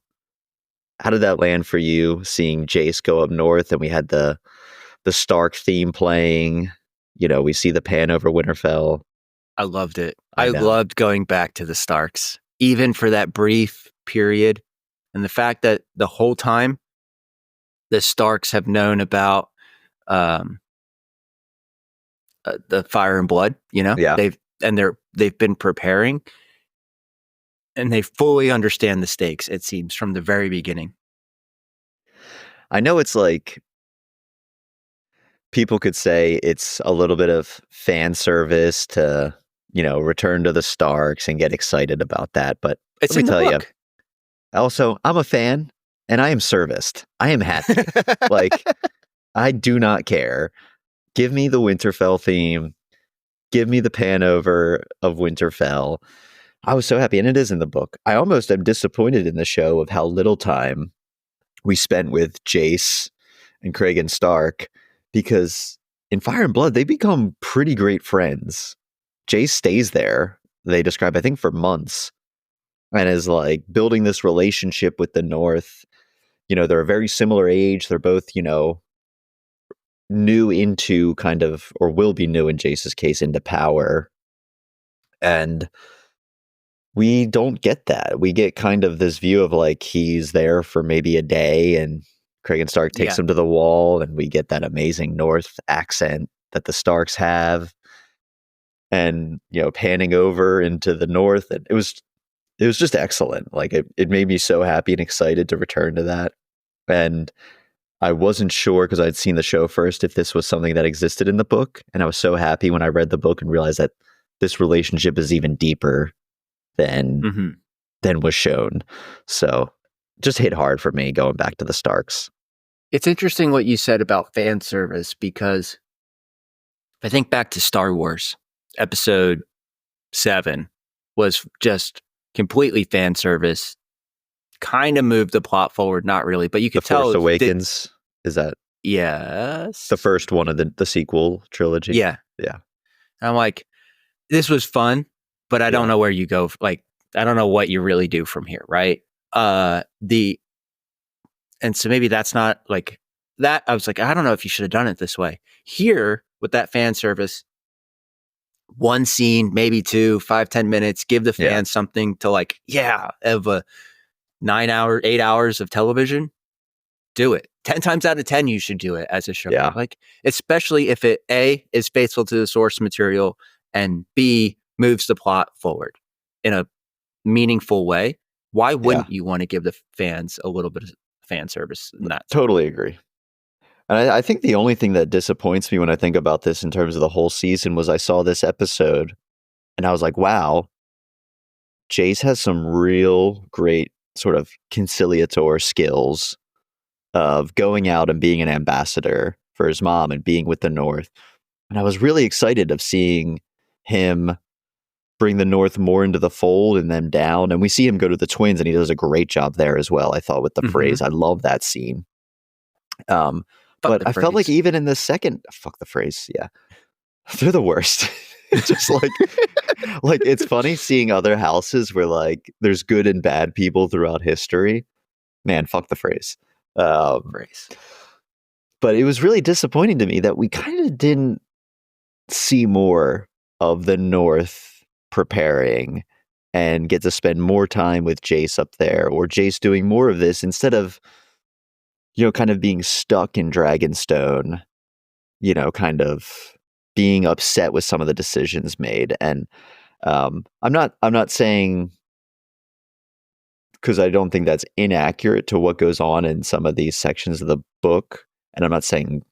how did that land for you, seeing Jace go up north and we had the Stark theme playing? We see the pan over Winterfell. I loved it. I loved going back to the Starks, even for that brief period. And the fact that the whole time the Starks have known about the Fire and Blood, they've been preparing, and they fully understand the stakes, it seems, from the very beginning. I know it's like people could say it's a little bit of fan service to, return to the Starks and get excited about that. But it's let me tell you, book. Also, I'm a fan and I am serviced. I am happy. Like, I do not care. Give me the Winterfell theme. Give me the pan over of Winterfell. I was so happy. And it is in the book. I almost am disappointed in the show of how little time we spent with Jace and Cregan Stark, because in Fire and Blood, they become pretty great friends. Jace stays there, they describe, I think, for months, and is like building this relationship with the North. They're a very similar age. They're both, new into kind of, or will be new in Jace's case, into power. And we don't get that. We get kind of this view of like he's there for maybe a day and Cregan Stark takes him to the wall, and we get that amazing North accent that the Starks have. And, panning over into the North. And it was just excellent. Like it made me so happy and excited to return to that. And I wasn't sure, because I'd seen the show first, if this was something that existed in the book. And I was so happy when I read the book and realized that this relationship is even deeper than was shown. So just hit hard for me going back to the Starks. It's interesting what you said about fan service, because if I think back to Star Wars, episode 7 was just completely fan service, kind of moved the plot forward, not really, but you could tell. Force Awakens, is that? Yes. The first one of the sequel trilogy? Yeah. Yeah. I'm like, this was fun, but I don't know where you go. Like, I don't know what you really do from here, right? And so maybe that's not like that. I was like, I don't know if you should have done it this way. Here, with that fan service, one scene, maybe 2, 5-10 minutes, give the fans something to like, of a 8 hours of television, do it. 10 times out of 10, you should do it as a show. Yeah. Like, especially if it A, is faithful to the source material, and B, moves the plot forward in a meaningful way. Why Yeah. wouldn't you want to give the fans a little bit of fan service in that? Totally agree. And I think the only thing that disappoints me when I think about this in terms of the whole season was I saw this episode and I was like, wow, Jace has some real great sort of conciliator skills of going out and being an ambassador for his mom and being with the North. And I was really excited of seeing him bring the North more into the fold and them down. And we see him go to the Twins and he does a great job there as well, I thought, with the phrase. I love that scene. But I felt like even in the second, fuck the phrase. Yeah. They're the worst. It's just like it's funny seeing other houses where like there's good and bad people throughout history. Man, fuck the phrase. Phrase. But it was really disappointing to me that we kind of didn't see more of the North preparing and get to spend more time with Jace up there, or Jace doing more of this instead of, kind of being stuck in Dragonstone, kind of being upset with some of the decisions made. And I'm not saying, because I don't think that's inaccurate to what goes on in some of these sections of the book. And I'm not saying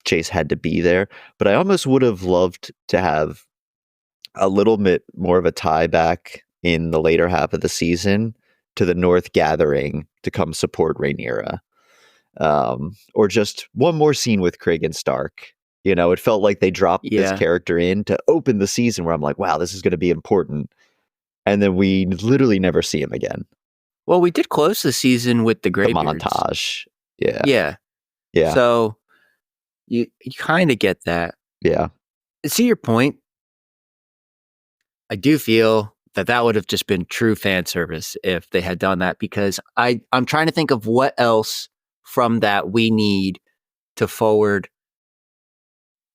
Jace had to be there, but I almost would have loved to have a little bit more of a tie back in the later half of the season to the North gathering to come support Rhaenyra. Or just one more scene with Craig and Stark. It felt like they dropped this character in to open the season where I'm like, wow, this is going to be important. And then we literally never see him again. Well, we did close the season with the Greybeards. The montage. Yeah. Yeah. Yeah. So you kind of get that. Yeah. See your point. I do feel that would have just been true fan service if they had done that, because I'm trying to think of what else from that we need to forward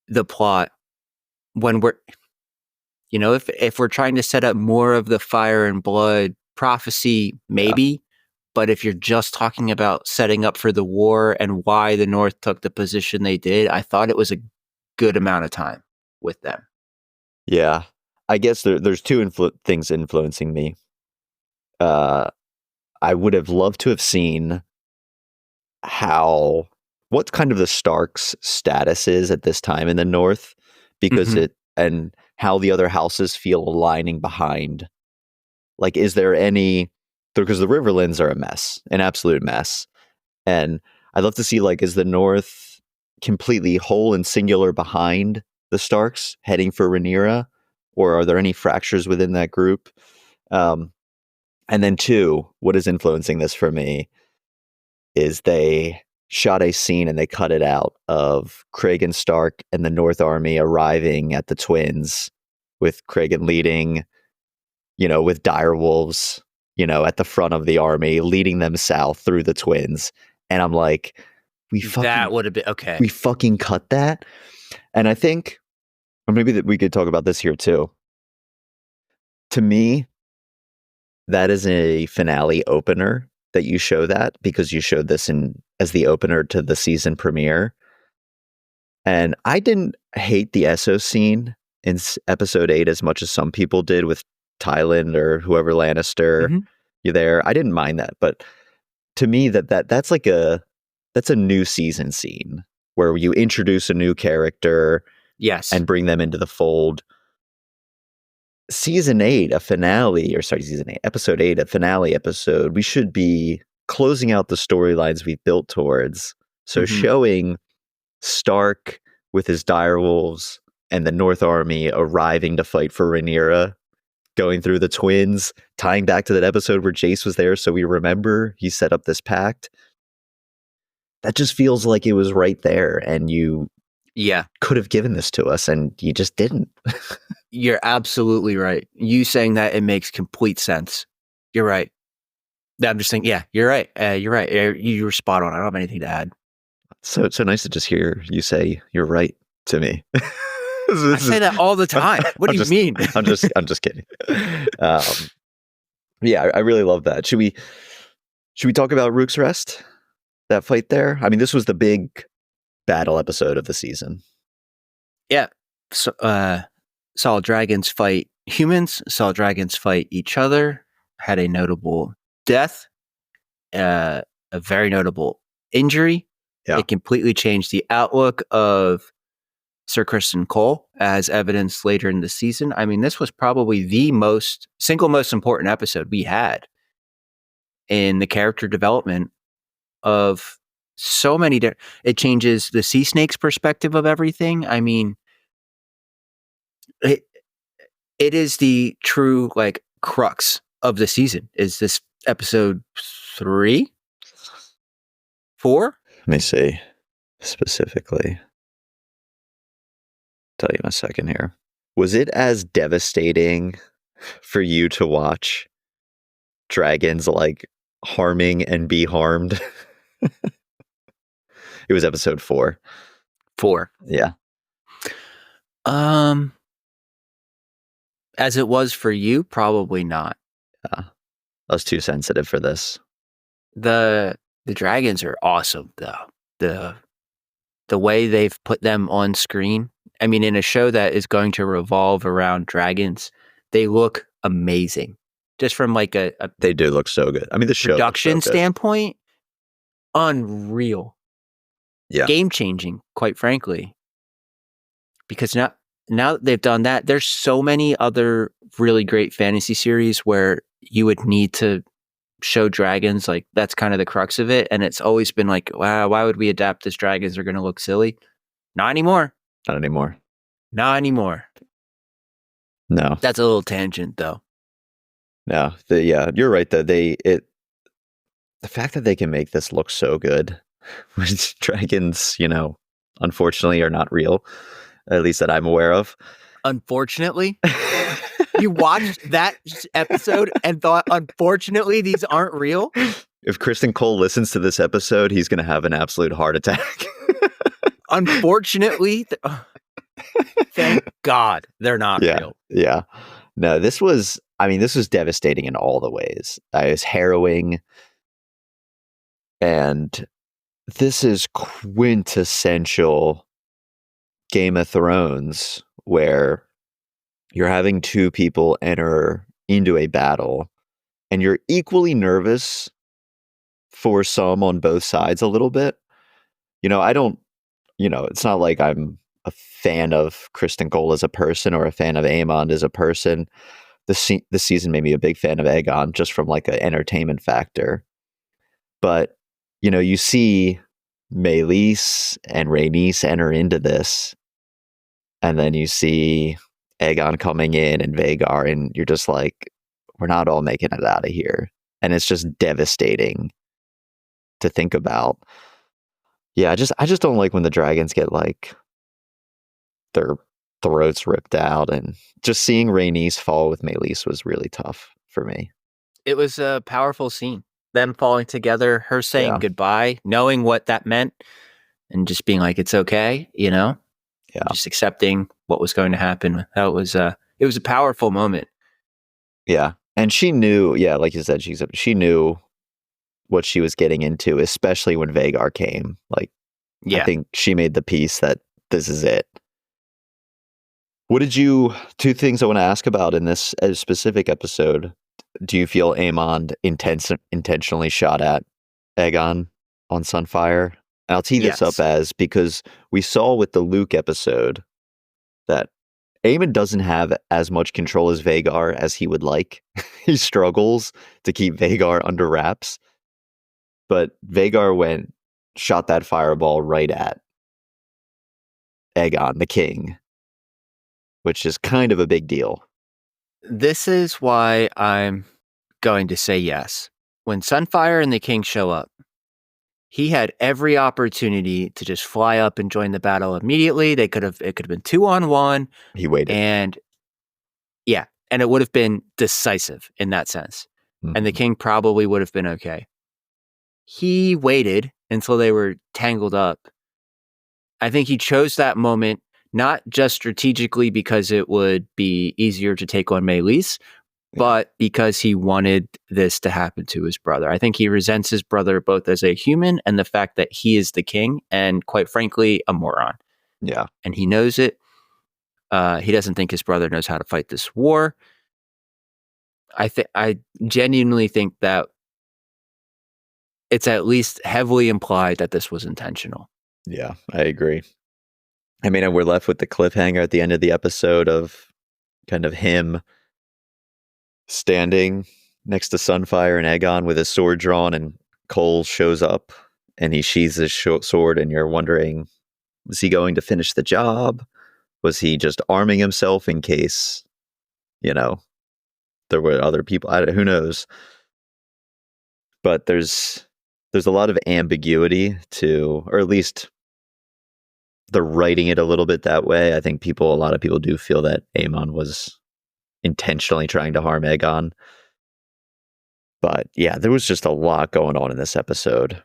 the plot when we're, if we're trying to set up more of the fire and blood prophecy, maybe. But if you're just talking about setting up for the war and why the North took the position they did, I thought it was a good amount of time with them. Yeah. I guess there's two things influencing me. I would have loved to have seen what kind of the Starks' status is at this time in the North, because and how the other houses feel aligning behind. Like, is there any, because the Riverlands are a mess, an absolute mess. And I'd love to see, like, is the North completely whole and singular behind the Starks heading for Rhaenyra? Or are there any fractures within that group? And then two, what is influencing this for me is they shot a scene and they cut it out of Craig Stark and the North Army arriving at the Twins, with Craig leading, with direwolves, at the front of the army, leading them south through the Twins. And I'm like, that would have been okay. We fucking cut that. And I think, or maybe that we could talk about this here too. To me, that is a finale opener that you show that, because you showed this as the opener to the season premiere. And I didn't hate the Essos scene in episode 8 as much as some people did with Tyland or whoever Lannister you're there. I didn't mind that, but to me that's a new season scene where you introduce a new character, and bring them into the fold. Season 8, episode 8, a finale episode, we should be closing out the storylines we've built towards. So showing Stark with his direwolves and the North Army arriving to fight for Rhaenyra, going through the Twins, tying back to that episode where Jace was there, so we remember he set up this pact. That just feels like it was right there, and you could have given this to us, and you just didn't. You're absolutely right. You saying that, it makes complete sense. You're right. I'm just saying, you're right. You're right. You were spot on. I don't have anything to add. So it's so nice to just hear you say you're right to me. I say that all the time. What do you mean? I'm just kidding. I really love that. Should we talk about Rook's Rest? That fight there? I mean, this was the big battle episode of the season. Yeah. So, saw dragons fight humans, saw dragons fight each other, had a notable death, a very notable injury. Yeah. It completely changed the outlook of Sir Criston Cole, as evidenced later in the season. I mean, this was probably the single most important episode we had in the character development of so many. It changes the sea snake's perspective of everything. I mean, it is the true like crux of the season. Is this episode 3, 4? Let me see specifically. Tell you in a second here. Was it as devastating for you to watch dragons like harming and be harmed? It was episode 4. 4. Yeah. As it was for you, probably not. I was too sensitive for this. The dragons are awesome, though. The way they've put them on screen. I mean, in a show that is going to revolve around dragons, they look amazing. Just from like a they do look so good. I mean, the show production standpoint, unreal. Yeah. Game changing, quite frankly. Because now that they've done that, there's so many other really great fantasy series where you would need to show dragons. Like, that's kind of the crux of it. And it's always been like, wow, why would we adapt this? Dragons are going to look silly. Not anymore. Not anymore. Not anymore. No. That's a little tangent, though. No. Yeah, you're right, though. The fact that they can make this look so good when dragons, unfortunately are not real, at least that I'm aware of. Unfortunately? You watched that episode and thought, unfortunately, these aren't real? If Criston Cole listens to this episode, he's going to have an absolute heart attack. Unfortunately, thank God they're not real. Yeah. No, this was devastating in all the ways. It was harrowing. And this is quintessential Game of Thrones, where you're having two people enter into a battle and you're equally nervous for some on both sides a little bit. It's not like I'm a fan of Criston Cole as a person or a fan of Aemond as a person. This season made me a big fan of Aegon just from like an entertainment factor. But, you see Meleys and Rhaenys enter into this, and then you see Aegon coming in and Vhagar, and you're just like, we're not all making it out of here. And it's just devastating to think about. Yeah, I just don't like when the dragons get like their throats ripped out, and just seeing Rhaenys fall with Meleys was really tough for me. It was a powerful scene. Them falling together, her saying goodbye, knowing what that meant, and just being like, it's okay, Yeah. Just accepting what was going to happen. That was it was a powerful moment. Yeah. And she knew, like you said, she knew what she was getting into, especially when Vhagar came. Like, I think she made the peace that this is it. Two things I want to ask about in this specific episode. Do you feel Aemond intentionally shot at Aegon on Sunfire? And I'll tee this up because we saw with the Luke episode that Aemond doesn't have as much control as Vhagar as he would like. He struggles to keep Vhagar under wraps. But Vhagar shot that fireball right at Aegon, the king, which is kind of a big deal. This is why I'm going to say yes. When Sunfire and the king show up, he had every opportunity to just fly up and join the battle immediately. It could have been 2-on-1. He waited. And it would have been decisive in that sense. Mm-hmm. And the king probably would have been okay. He waited until they were tangled up. I think he chose that moment not just strategically because it would be easier to take on Meleys, but because he wanted this to happen to his brother. I think he resents his brother both as a human and the fact that he is the king and, quite frankly, a moron. Yeah. And he knows it. He doesn't think his brother knows how to fight this war. I genuinely think that it's at least heavily implied that this was intentional. Yeah, I agree. I mean, and we're left with the cliffhanger at the end of the episode of kind of him standing next to Sunfire and Aegon with his sword drawn, and Cole shows up and he sheathes his sword, and you're wondering, was he going to finish the job? Was he just arming himself in case, there were other people? Who knows? But there's a lot of ambiguity to, or at least they're writing it a little bit that way. I think a lot of people do feel that Aemon was intentionally trying to harm Aegon. But yeah, there was just a lot going on in this episode.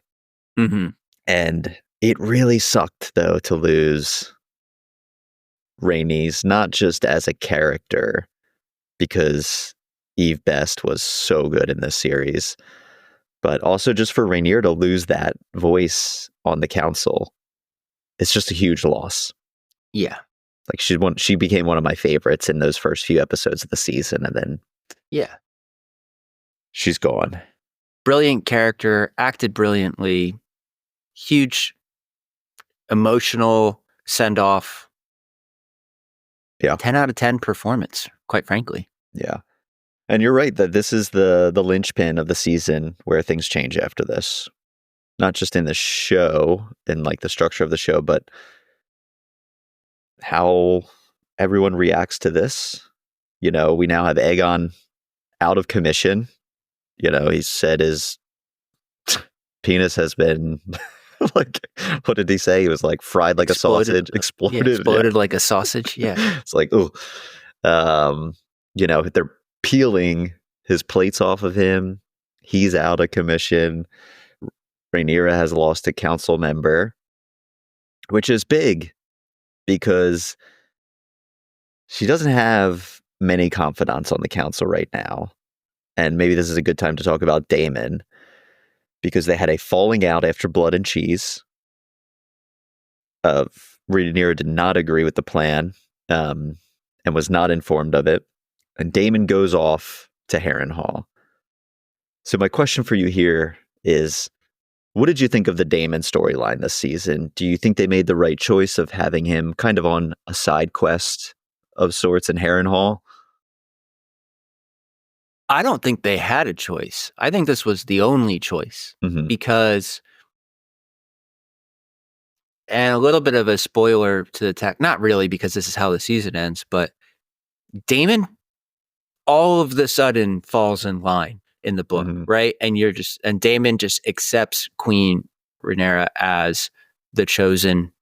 Mm-hmm. And it really sucked, though, to lose Rhaenys, not just as a character, because Eve Best was so good in this series, but also just for Rhaenyra to lose that voice on the council. It's just a huge loss. Yeah. Like she became one of my favorites in those first few episodes of the season, and then she's gone. Brilliant character, acted brilliantly, huge emotional send-off. Yeah. 10 out of 10 performance, quite frankly. Yeah. And you're right that this is the linchpin of the season where things change after this. Not just in the show, in like the structure of the show, but how everyone reacts to this. We now have Aegon out of commission. He said his penis has been like, what did he say? He was like fried like Exploded. A sausage, exploded. Yeah, exploded like a sausage. Yeah. It's like, oh, they're peeling his plates off of him. He's out of commission. Rhaenyra has lost a council member, which is big because she doesn't have many confidants on the council right now. And maybe this is a good time to talk about Daemon, because they had a falling out after Blood and Cheese. Rhaenyra did not agree with the plan and was not informed of it. And Daemon goes off to Harrenhal. So my question for you here is, what did you think of the Daemon storyline this season? Do you think they made the right choice of having him kind of on a side quest of sorts in Harrenhal? I don't think they had a choice. I think this was the only choice because, and a little bit of a spoiler to the tech, not really because this is how the season ends, but Daemon all of the sudden falls in line in the book, right? And Daemon just accepts Queen Rhaenyra as the chosen,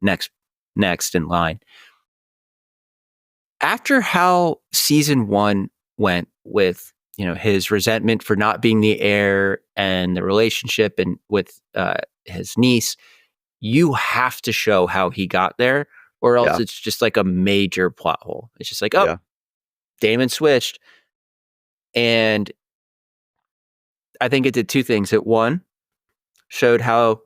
next in line. After how season 1 went with, his resentment for not being the heir and the relationship and with his niece, you have to show how he got there, or else it's just like a major plot hole. It's just like, Daemon switched. And I think it did two things. It, one, showed how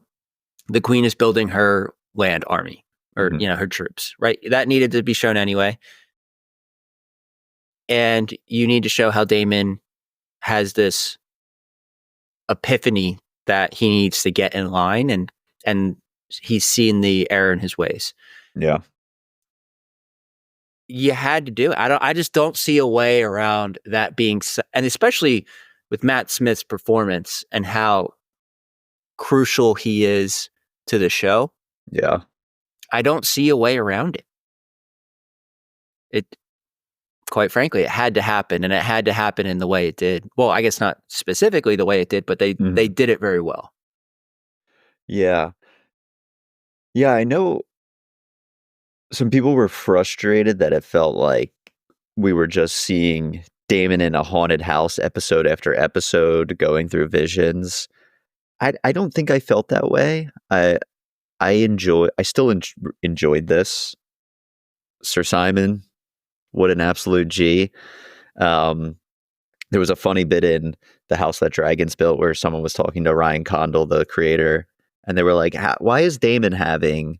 the queen is building her land army, or, her troops, right? That needed to be shown anyway. And you need to show how Daemon has this epiphany that he needs to get in line, and he's seen the error in his ways. Yeah. You had to do it. I just don't see a way around that being, and especially with Matt Smith's performance and how crucial he is to the show. Yeah. I don't see a way around it. Quite frankly, it had to happen, and it had to happen in the way it did. Well, I guess not specifically the way it did, but they did it very well. Yeah. Yeah, I know some people were frustrated that it felt like we were just seeing Daemon in a haunted house episode after episode going through visions. I don't think I felt that way. I still enjoyed this. Sir Simon, what an absolute G. There was a funny bit in The House That Dragons Built where someone was talking to Ryan Condal, the creator, and they were like, why is Daemon having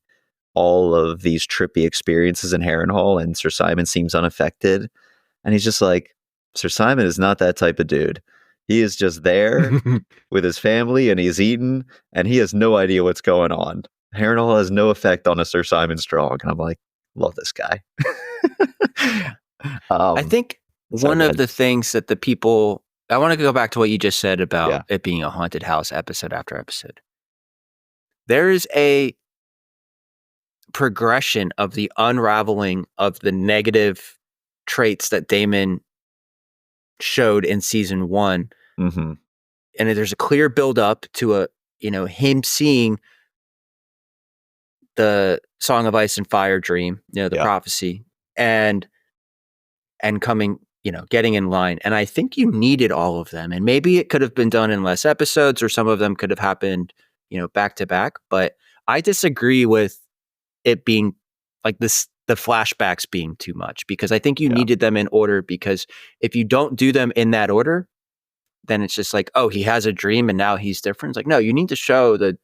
all of these trippy experiences in Harrenhal and Sir Simon seems unaffected? And he's just like, Sir Simon is not that type of dude. He is just there with his family, and he's eating, and he has no idea what's going on. Harrenhal has no effect on a Sir Simon Strong, and I'm like, love this guy. I think one of the things that the people, I want to go back to what you just said about it being a haunted house episode after episode. There is a progression of the unraveling of the negative traits that Daemon showed in season 1. Mm-hmm. And there's a clear build up to him seeing the Song of Ice and Fire dream, the prophecy, and coming, getting in line. And I think you needed all of them. And maybe it could have been done in less episodes, or some of them could have happened, back to back. But I disagree with it being like this, the flashbacks being too much, because I think you needed them in order, because if you don't do them in that order, then it's just like, oh, he has a dream and now he's different. It's like, no, you need to show the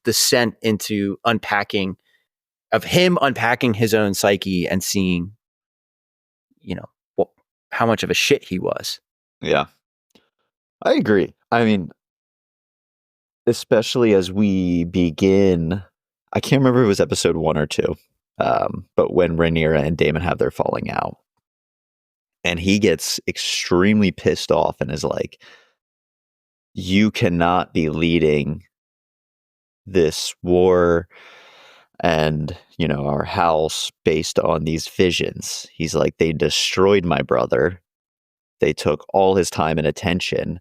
descent into unpacking of him unpacking his own psyche and seeing, how much of a shit he was. Yeah, I agree. I mean, especially as we begin, I can't remember if it was episode 1 or 2, but when Rhaenyra and Daemon have their falling out, and he gets extremely pissed off and is like, you cannot be leading this war and, our house based on these visions. He's like, they destroyed my brother. They took all his time and attention.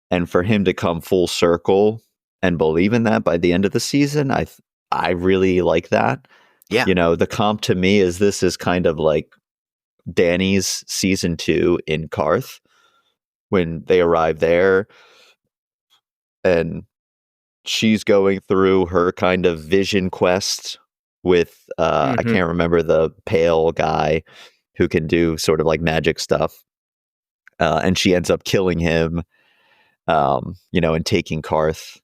And for him to come full circle and believe in that by the end of the season, I really like that. Yeah. The comp to me is, this is kind of like Dany's season 2 in Karth, when they arrive there and she's going through her kind of vision quest with I can't remember the pale guy who can do sort of like magic stuff, and she ends up killing him, and taking Karth.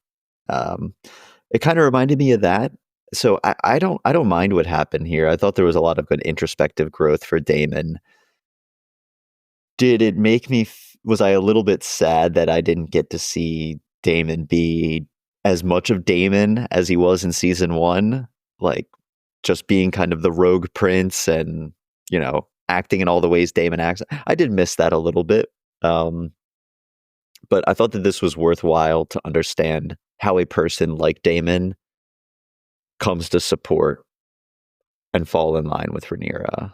It kind of reminded me of that. So I don't mind what happened here. I thought there was a lot of good introspective growth for Daemon. Did it make me was I a little bit sad that I didn't get to see Daemon be as much of Daemon as he was in season 1, like just being kind of the rogue prince and, acting in all the ways Daemon acts? I did miss that a little bit. But I thought that this was worthwhile to understand how a person like Daemon comes to support and fall in line with Rhaenyra.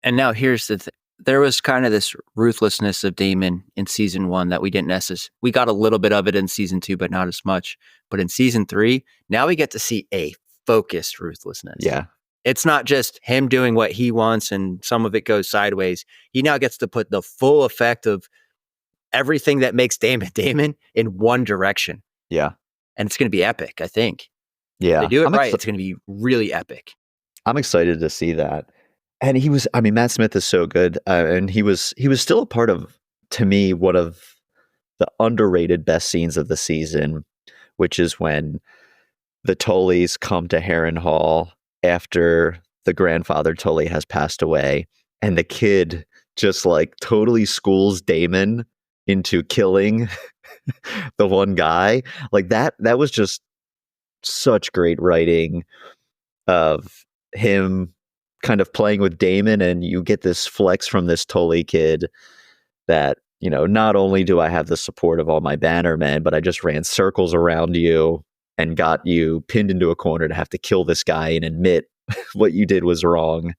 And now here's the thing. There was kind of this ruthlessness of Daemon in season 1 that we didn't necessarily. We got a little bit of it in season 2, but not as much. But in season 3, now we get to see a focused ruthlessness. Yeah. It's not just him doing what he wants and some of it goes sideways. He now gets to put the full effect of everything that makes Daemon in one direction. Yeah. And it's going to be epic, I think. Yeah. If they do it right, it's going to be really epic. I'm excited to see that. And Matt Smith is so good. And he was still a part of, to me, one of the underrated best scenes of the season, which is when the Tullys come to Harrenhal after the grandfather Tully has passed away. And the kid just like totally schools Daemon into killing the one guy. Like that was just such great writing of him kind of playing with Daemon, and you get this flex from this Tully kid that, not only do I have the support of all my bannermen, but I just ran circles around you and got you pinned into a corner to have to kill this guy and admit what you did was wrong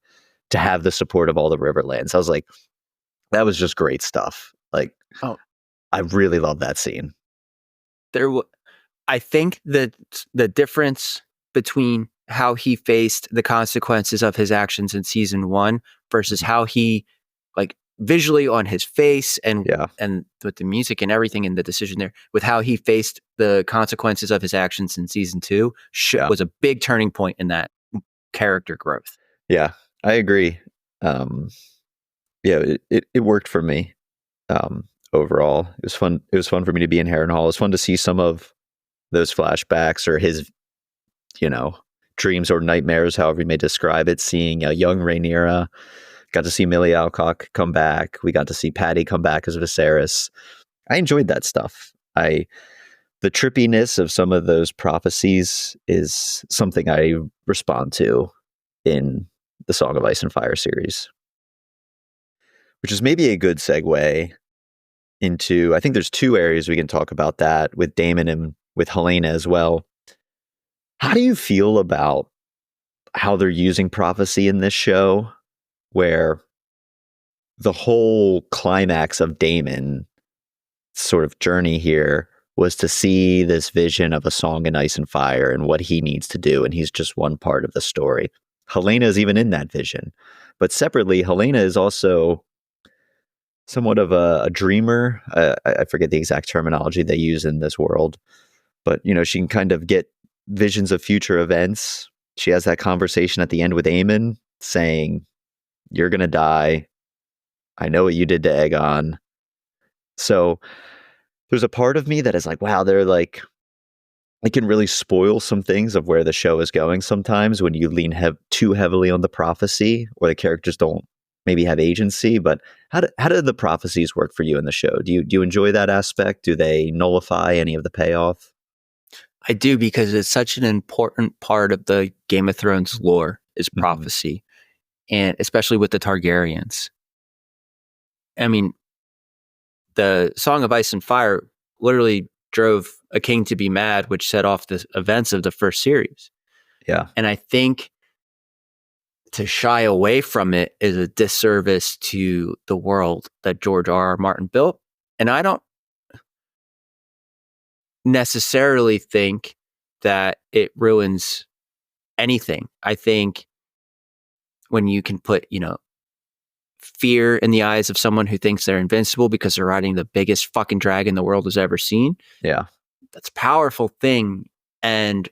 to have the support of all the Riverlands. I was like, that was just great stuff. Like, I really love that scene. I think that the difference between how he faced the consequences of his actions in season 1 versus how he, like, visually on his face and with the music and everything and the decision there, with how he faced the consequences of his actions in season 2 was a big turning point in that character growth. Yeah, I agree. It worked for me. Overall, it was fun. It was fun for me to be in Harrenhal. It was fun to see some of those flashbacks or his, dreams or nightmares, however you may describe it. Seeing a young Rhaenyra Got to see Millie Alcock come back. We got to see Patty come back as Viserys. I enjoyed that stuff. The trippiness of some of those prophecies is something I respond to in the Song of Ice and Fire series, which is maybe a good segue into, I think there's two areas we can talk about that with Daemon and with Helena as well. How do you feel about how they're using prophecy in this show, where the whole climax of Daemon's sort of journey here was to see this vision of a song in ice and fire and what he needs to do, and he's just one part of the story. Helena is even in that vision. But separately, Helena is also somewhat of a dreamer. I forget the exact terminology they use in this world, but she can kind of get visions of future events. She has that conversation at the end with Aemon saying, "You're going to die. I know what you did to Aegon." So there's a part of me that is like, wow, they're like, it can really spoil some things of where the show is going sometimes when you lean too heavily on the prophecy, or the characters don't maybe have agency. But how do the prophecies work for you in the show? Do you enjoy that aspect? Do they nullify any of the payoff? I do, because it's such an important part of the Game of Thrones lore is prophecy, and especially with the Targaryens. I mean, the Song of Ice and Fire literally drove a king to be mad, which set off the events of the first series. Yeah. And I think to shy away from it is a disservice to the world that George R.R. Martin built. And I don't necessarily think that it ruins anything. I think when you can put, fear in the eyes of someone who thinks they're invincible because they're riding the biggest fucking dragon the world has ever seen. Yeah. That's a powerful thing. And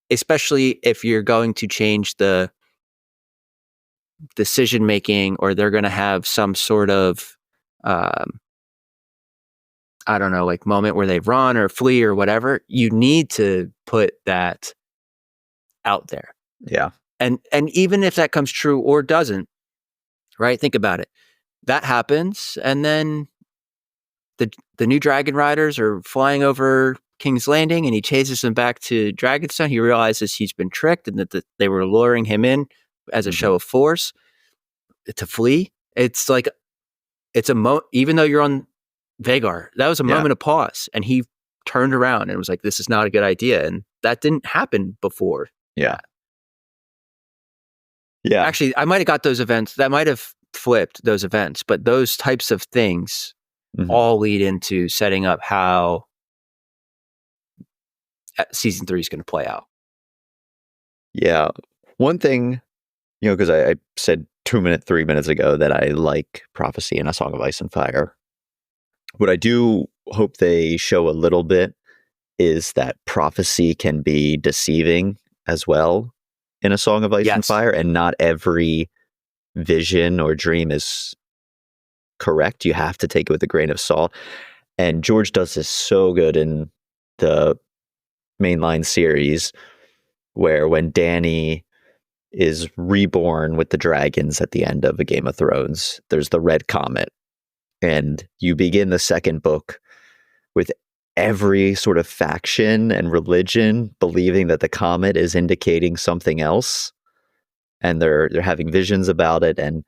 especially if you're going to change the decision making, or they're going to have some sort of, I don't know, like moment where they run or flee or whatever, you need to put that out there. Yeah. And even if that comes true or doesn't, right? Think about it. That happens, and then the new dragon riders are flying over King's Landing, and he chases them back to Dragonstone. He realizes he's been tricked, and that they were luring him in as a show of force to flee. It's like, it's even though you're on Vagar, that was a moment of pause, and he turned around and was like, "This is not a good idea," and that didn't happen before. Yeah. Yeah. Actually, I might have got those events. That might have flipped those events, but those types of things all lead into setting up how season 3 is going to play out. Yeah. One thing, because I said 3 minutes ago that I like prophecy in A Song of Ice and Fire. What I do hope they show a little bit is that prophecy can be deceiving as well in A Song of Ice and Fire, and not every vision or dream is correct. You have to take it with a grain of salt. And George does this so good in the mainline series, where when Dany is reborn with the dragons at the end of A Game of Thrones, there's the red comet. And you begin the second book with every sort of faction and religion believing that the comet is indicating something else, and they're having visions about it. And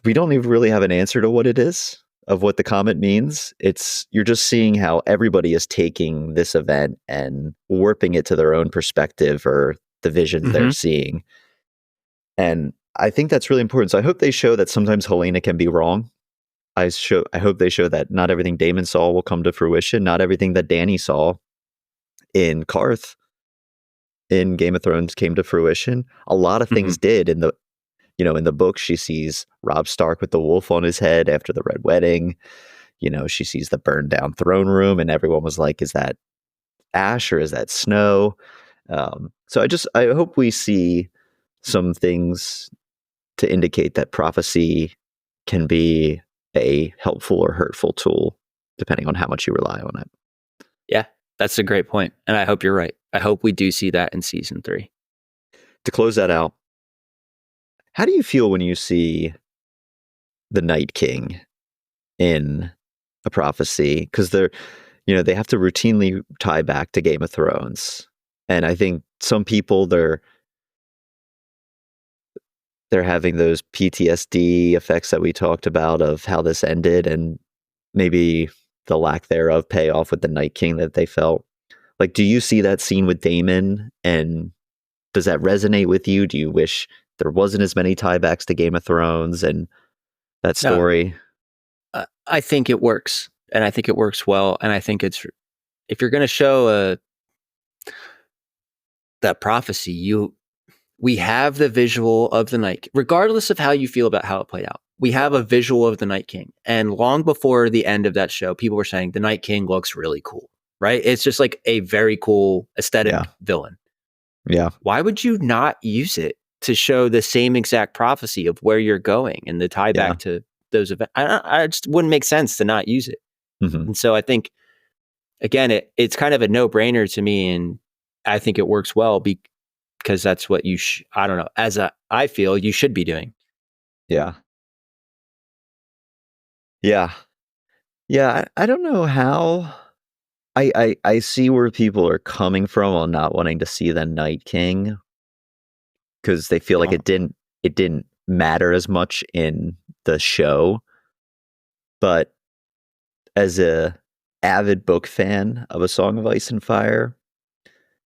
we don't even really have an answer to what it is, of what the comet means. You're just seeing how everybody is taking this event and warping it to their own perspective or the visions they're seeing. And I think that's really important. So I hope they show that sometimes Helena can be wrong. I hope they show that not everything Daemon saw will come to fruition. Not everything that Dany saw in Karth in Game of Thrones came to fruition. A lot of things did. In the book, she sees Robb Stark with the wolf on his head after the Red Wedding. She sees the burned down throne room, and everyone was like, is that ash or is that snow? So I hope we see some things to indicate that prophecy can be a helpful or hurtful tool, depending on how much you rely on it. Yeah, that's a great point. And I hope you're right. I hope we do see that in season 3. To close that out, How do you feel when you see the Night King in a prophecy? Because they have to routinely tie back to Game of Thrones, and I think some people they're having those PTSD effects that we talked about of how this ended, and maybe the lack thereof pay off with the Night King that they felt. Like, do you see that scene with Daemon, and does that resonate with you? Do you wish there wasn't as many tiebacks to Game of Thrones and that No, story? I think it works, and I think it works well. And I think if you're going to show that prophecy, we have the visual of the Night, regardless of how you feel about how it played out. We have a visual of the Night King, and long before the end of that show, people were saying the Night King looks really cool, right? It's just like a very cool aesthetic villain. Yeah. Why would you not use it to show the same exact prophecy of where you're going and the tie back to those events? I just wouldn't make sense to not use it. Mm-hmm. And so I think, again, it's kind of a no-brainer to me, and I think it works well because that's what I don't know, I feel you should be doing. Yeah. Yeah. Yeah. I don't know how. I see where people are coming from on not wanting to see the Night King, because they feel like it didn't matter as much in the show. But as a avid book fan of A Song of Ice and Fire,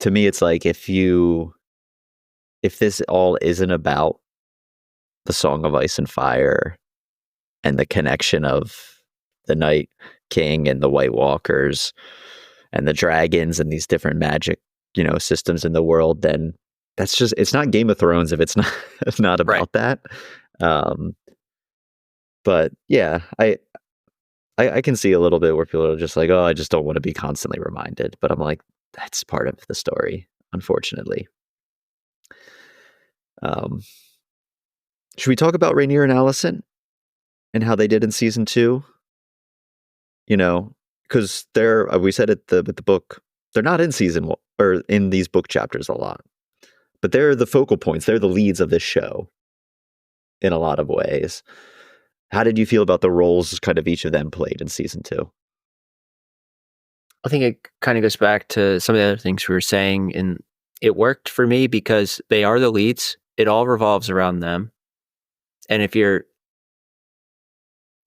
to me it's like, if this all isn't about the Song of Ice and Fire and the connection of the Night King and the White Walkers and the dragons and these different magic, systems in the world, then it's not Game of Thrones if it's not about that. But yeah, I can see a little bit where people are just like, oh, I just don't want to be constantly reminded. But I'm like, that's part of the story, unfortunately. Should we talk about Rhaenyra and Alicent and how they did in season 2? Because we said it with the book, they're not in season 1 or in these book chapters a lot, but they're the focal points. They're the leads of this show in a lot of ways. How did you feel about the roles kind of each of them played in season 2? I think it kind of goes back to some of the other things we were saying, and it worked for me because they are the leads. It all revolves around them. And if you're,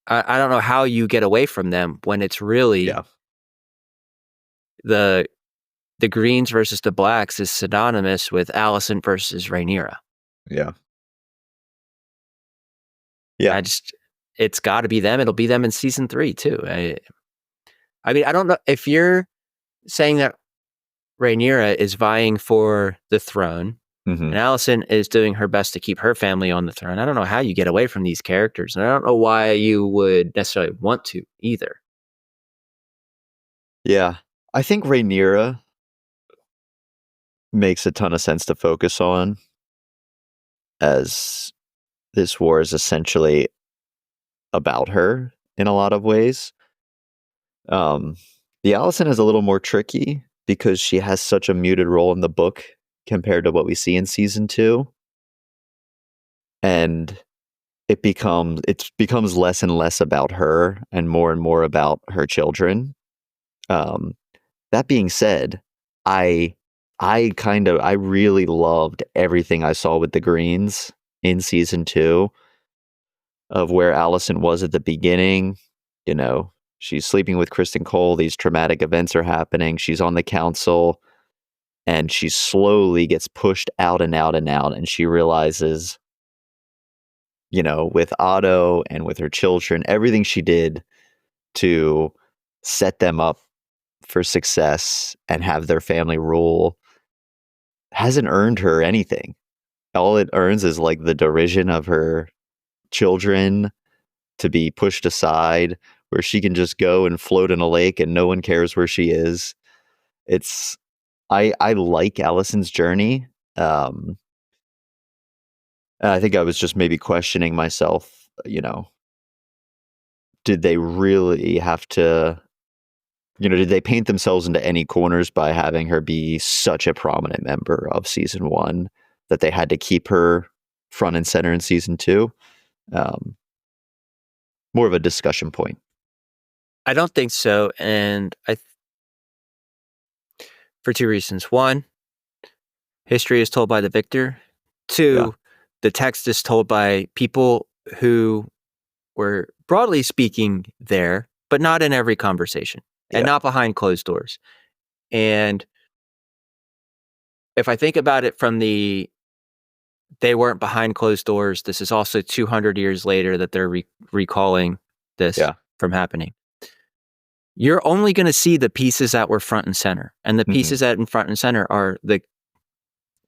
I don't know how you get away from them when it's really the greens versus the blacks is synonymous with Alicent versus Rhaenyra. Yeah. It's got to be them. It'll be them in season 3 too. I mean, I don't know if you're saying that Rhaenyra is vying for the throne, and Alicent is doing her best to keep her family on the throne. I don't know how you get away from these characters, and I don't know why you would necessarily want to either. Yeah, I think Rhaenyra makes a ton of sense to focus on, as this war is essentially about her in a lot of ways. The Alicent is a little more tricky because she has such a muted role in the book compared to what we see in season 2. And it becomes less and less about her and more about her children. That being said, I really loved everything I saw with the Greens in season 2, of where Alicent was at the beginning. She's sleeping with Kristen Cole. These traumatic events are happening. She's on the council, and she slowly gets pushed out and out and out. And she realizes, with Otto and with her children, everything she did to set them up for success and have their family rule hasn't earned her anything. All it earns is like the derision of her children, to be pushed aside, where she can just go and float in a lake and no one cares where she is. I like Alicent's journey. And I think I was just maybe questioning myself, did they really have to, did they paint themselves into any corners by having her be such a prominent member of season 1 that they had to keep her front and center in season 2. More of a discussion point. I don't think so, and for 2 reasons. 1, history is told by the victor. 2, the text is told by people who were, broadly speaking, there, but not in every conversation, and not behind closed doors. And if I think about it from they weren't behind closed doors, this is also 200 years later that they're recalling this from happening. You're only going to see the pieces that were front and center. And the pieces that in front and center are the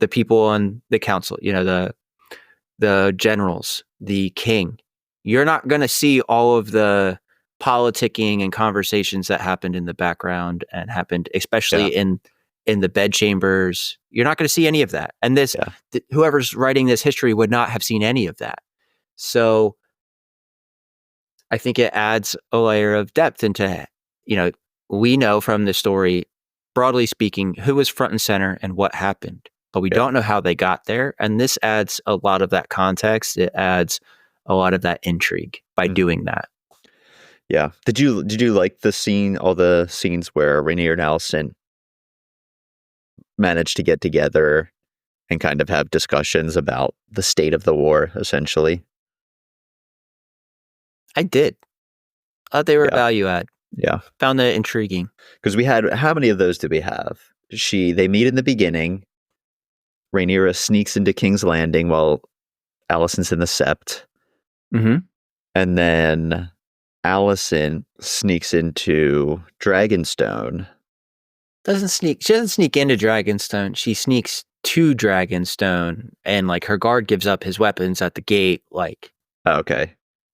people on the council, the generals, the king. You're not going to see all of the politicking and conversations that happened in the background and happened, especially in the bedchambers. You're not going to see any of that. And whoever's writing this history would not have seen any of that. So I think it adds a layer of depth into, we know from the story, broadly speaking, who was front and center and what happened, but we don't know how they got there. And this adds a lot of that context. It adds a lot of that intrigue by doing that. Yeah. Did you like all the scenes where Rhaenyra and Alicent managed to get together and kind of have discussions about the state of the war, essentially? I did. They were value add. Yeah. Found that intriguing. Because we had, how many of those do we have? They meet in the beginning. Rhaenyra sneaks into King's Landing while Alicent's in the Sept. Mm-hmm. And then Alicent sneaks into Dragonstone. She doesn't sneak into Dragonstone. She sneaks to Dragonstone, and her guard gives up his weapons at the gate. Okay.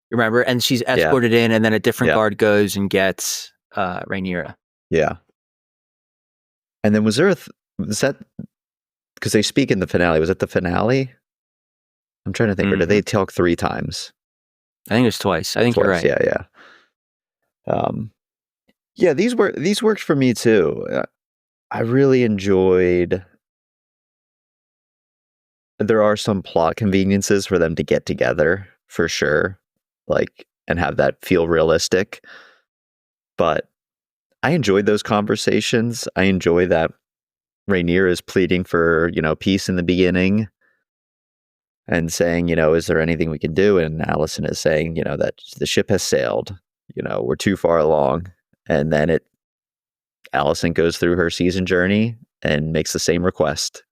Remember? And she's escorted in, and then a different guard goes and gets Rhaenyra. Yeah. And then was that because they speak in the finale? Was it the finale? I'm trying to think. Or did they talk 3 times? I think it was twice. I think you're right. Yeah. These worked for me too. I really enjoyed. There are some plot conveniences for them to get together, for sure, and have that feel realistic. But I enjoyed those conversations. I enjoy that Rhaenyra is pleading for, peace in the beginning and saying, is there anything we can do? And Alicent is saying, that the ship has sailed, we're too far along. And then Alicent goes through her season journey and makes the same request,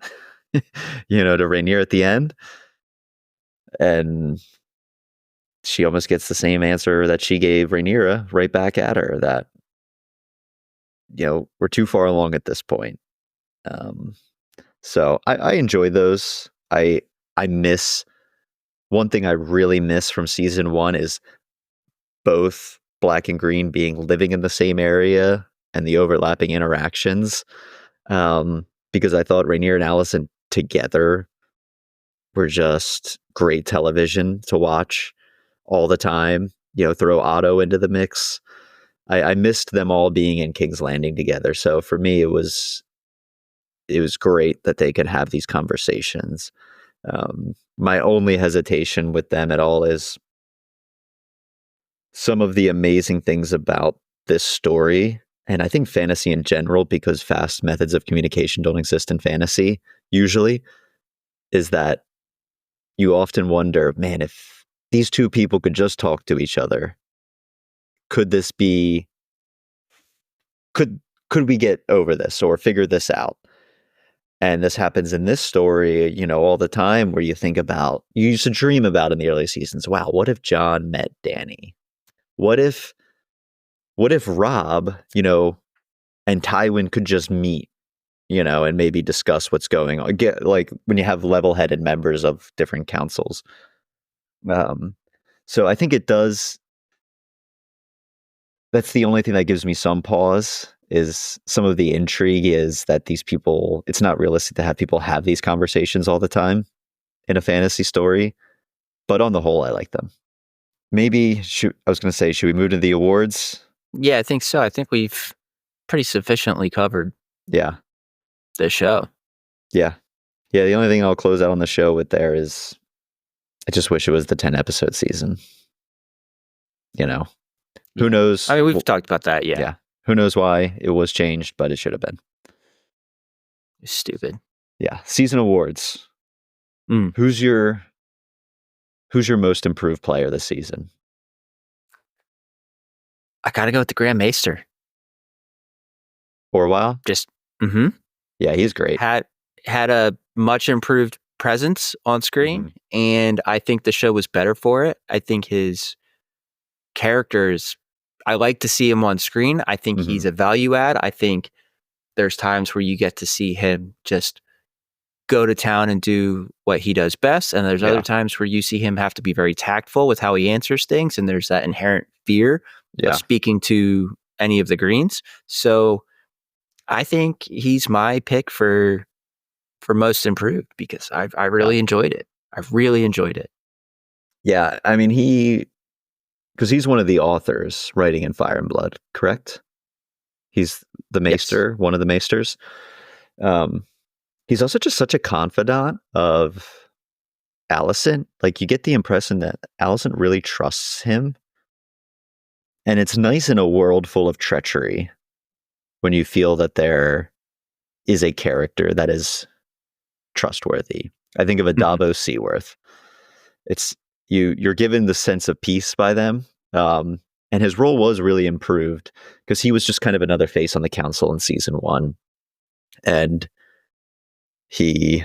to Rhaenyra at the end. And she almost gets the same answer that she gave Rhaenyra right back at her, that, we're too far along at this point. So I enjoy those. I miss, one thing I really miss from season 1 is both Black and Green living in the same area and the overlapping interactions. Because I thought Rhaenyra and Alicent together were just great television to watch all the time. Throw Otto into the mix. I missed them all being in King's Landing together. So for me, it was great that they could have these conversations. My only hesitation with them at all is some of the amazing things about this story, and I think fantasy in general, because fast methods of communication don't exist in fantasy usually, is that you often wonder, man, if these two people could just talk to each other, could we get over this or figure this out? And this happens in this story, all the time, where you used to dream about in the early seasons, wow, what if Jon met Dany? What if Robb, and Tywin could just meet, and maybe discuss what's going on? When you have level-headed members of different councils. So I think it does. That's the only thing that gives me some pause, is some of the intrigue is that these people, it's not realistic to have people have these conversations all the time in a fantasy story. But on the whole, I like them. Maybe, should we move to the awards? Yeah, I think so. I think we've pretty sufficiently covered the show. Yeah. The only thing I'll close out on the show with there is I just wish it was the 10 episode season. You know, who Yeah. knows? I mean, we've talked about that. Yeah. Who knows why it was changed, but it should have been. Stupid. Yeah. Season awards. Mm. Who's your most improved player this season? I got to go with the Grand Maester. Orwell? Just, Yeah, he's great. had a much improved presence on screen, and I think the show was better for it. I think his characters, I like to see him on screen. I think he's a value add. I think there's times where you get to see him just go to town and do what he does best, and there's other times where you see him have to be very tactful with how he answers things, and there's that inherent fear of speaking to any of the Greens. So I think he's my pick for most improved because I really enjoyed it. I've really enjoyed it. Yeah, I mean because he's one of the authors writing in Fire and Blood, correct? He's the Maester, one of the Maesters. He's also just such a confidant of Alicent. Like, you get the impression that Alicent really trusts him. And it's nice in a world full of treachery when you feel that there is a character that is trustworthy. I think of a Davos Seaworth. It's you're given the sense of peace by them. And his role was really improved because he was just kind of another face on the council in season 1. And he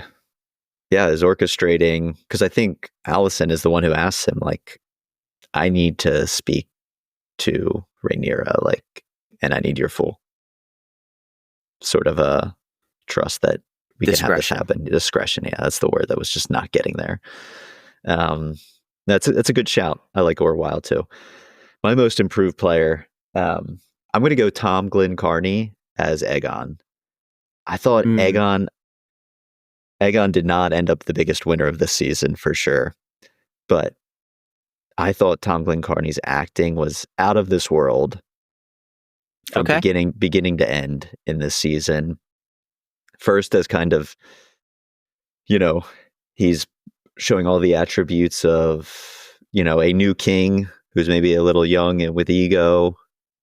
is orchestrating, because I think Alicent is the one who asks him, like, I need to speak to Rhaenyra, like, and I need your full sort of a trust that we can have this happen. Discretion, yeah, that's the word that was just not getting there. That's a good shout. I like Orwell too. My most improved player, I'm going to go Tom Glyn Carney as Aegon. I thought Aegon did not end up the biggest winner of this season for sure, but I thought Tom Glyn Carney's acting was out of this world from beginning to end in this season. First, as kind of, he's showing all the attributes of, a new king who's maybe a little young and with ego,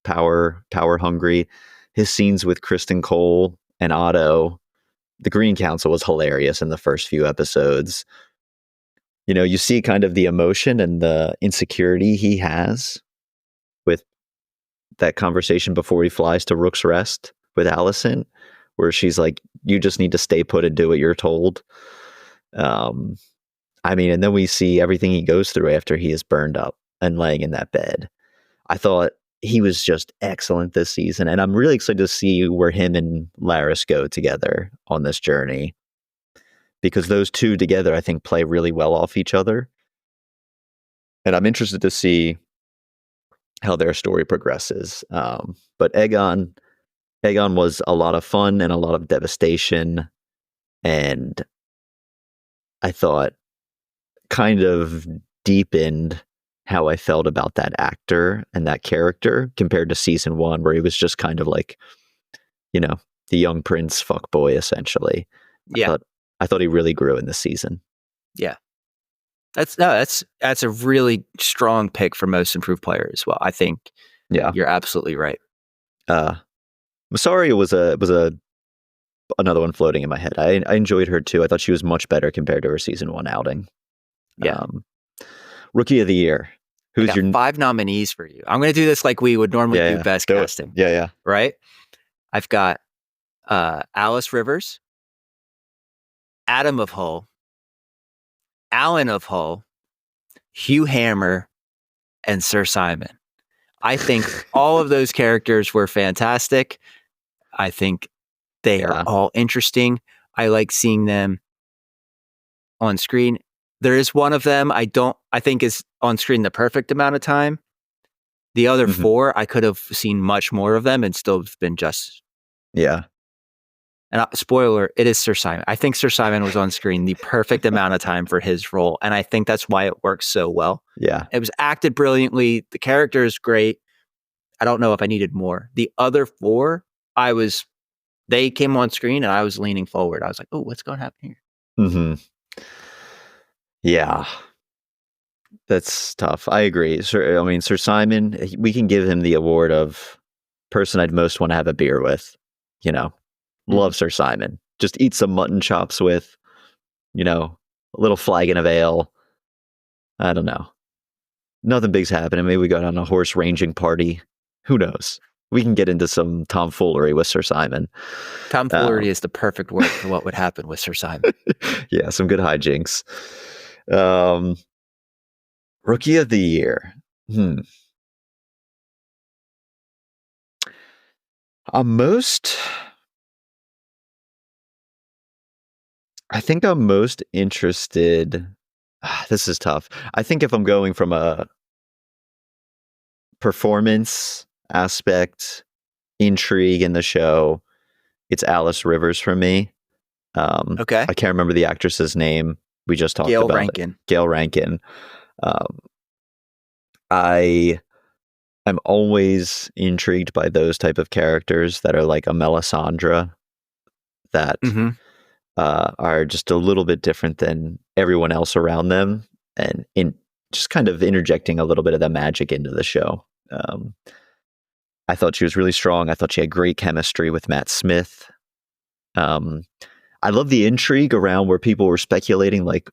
power hungry. His scenes with Kristen Cole and Otto, the Green Council, was hilarious in the first few episodes. You see kind of the emotion and the insecurity he has with that conversation before he flies to Rook's Rest with Alicent, where she's like, you just need to stay put and do what you're told. And then we see everything he goes through after he is burned up and laying in that bed. I thought he was just excellent this season, and I'm really excited to see where him and Larys go together on this journey, because those two together, I think, play really well off each other. And I'm interested to see how their story progresses. But Aegon was a lot of fun and a lot of devastation, and I thought kind of deepened how I felt about that actor and that character compared to season 1, where he was just kind of like, the young prince fuckboy, essentially. Yeah. I thought he really grew in this season. Yeah. That's a really strong pick for most improved player as well. I think you're absolutely right. Mysaria was another one floating in my head. I enjoyed her too. I thought she was much better compared to her season 1 outing. Yeah. Rookie of the year. Who's your 5 nominees for you? I'm going to do this like we would normally do best casting. Yeah. Right? I've got Alice Rivers, Adam of Hull, Alan of Hull, Hugh Hammer, and Sir Simon. I think all of those characters were fantastic. I think they are all interesting. I like seeing them on screen. There is one of them I think is on screen the perfect amount of time. The other 4, I could have seen much more of them and still been just. Yeah. And spoiler, it is Sir Simon. I think Sir Simon was on screen the perfect amount of time for his role. And I think that's why it works so well. Yeah. It was acted brilliantly. The character is great. I don't know if I needed more. The other 4, they came on screen and I was leaning forward. I was like, oh, what's going to happen here? Yeah. That's tough. I agree. Sir Simon, we can give him the award of person I'd most want to have a beer with. You know, love Mhm. Sir Simon. Just eat some mutton chops with, a little flagon of ale. I don't know. Nothing big's happening. Maybe we go on a horse ranging party. Who knows? We can get into some tomfoolery with Sir Simon. Tomfoolery is the perfect word for what would happen with Sir Simon. Yeah, some good hijinks. Rookie of the year. I think I'm most interested. This is tough. I think if I'm going from a performance aspect, intrigue in the show, it's Alice Rivers for me. Okay. I can't remember the actress's name. We just talked Gail about Rankin. it. Gail Rankin. I am always intrigued by those type of characters that are like a Melisandre that Mm-hmm. are just a little bit different than everyone else around them, and in just kind of interjecting a little bit of the magic into the show. I thought she was really strong. I thought she had great chemistry with Matt Smith. I love the intrigue around where people were speculating, like,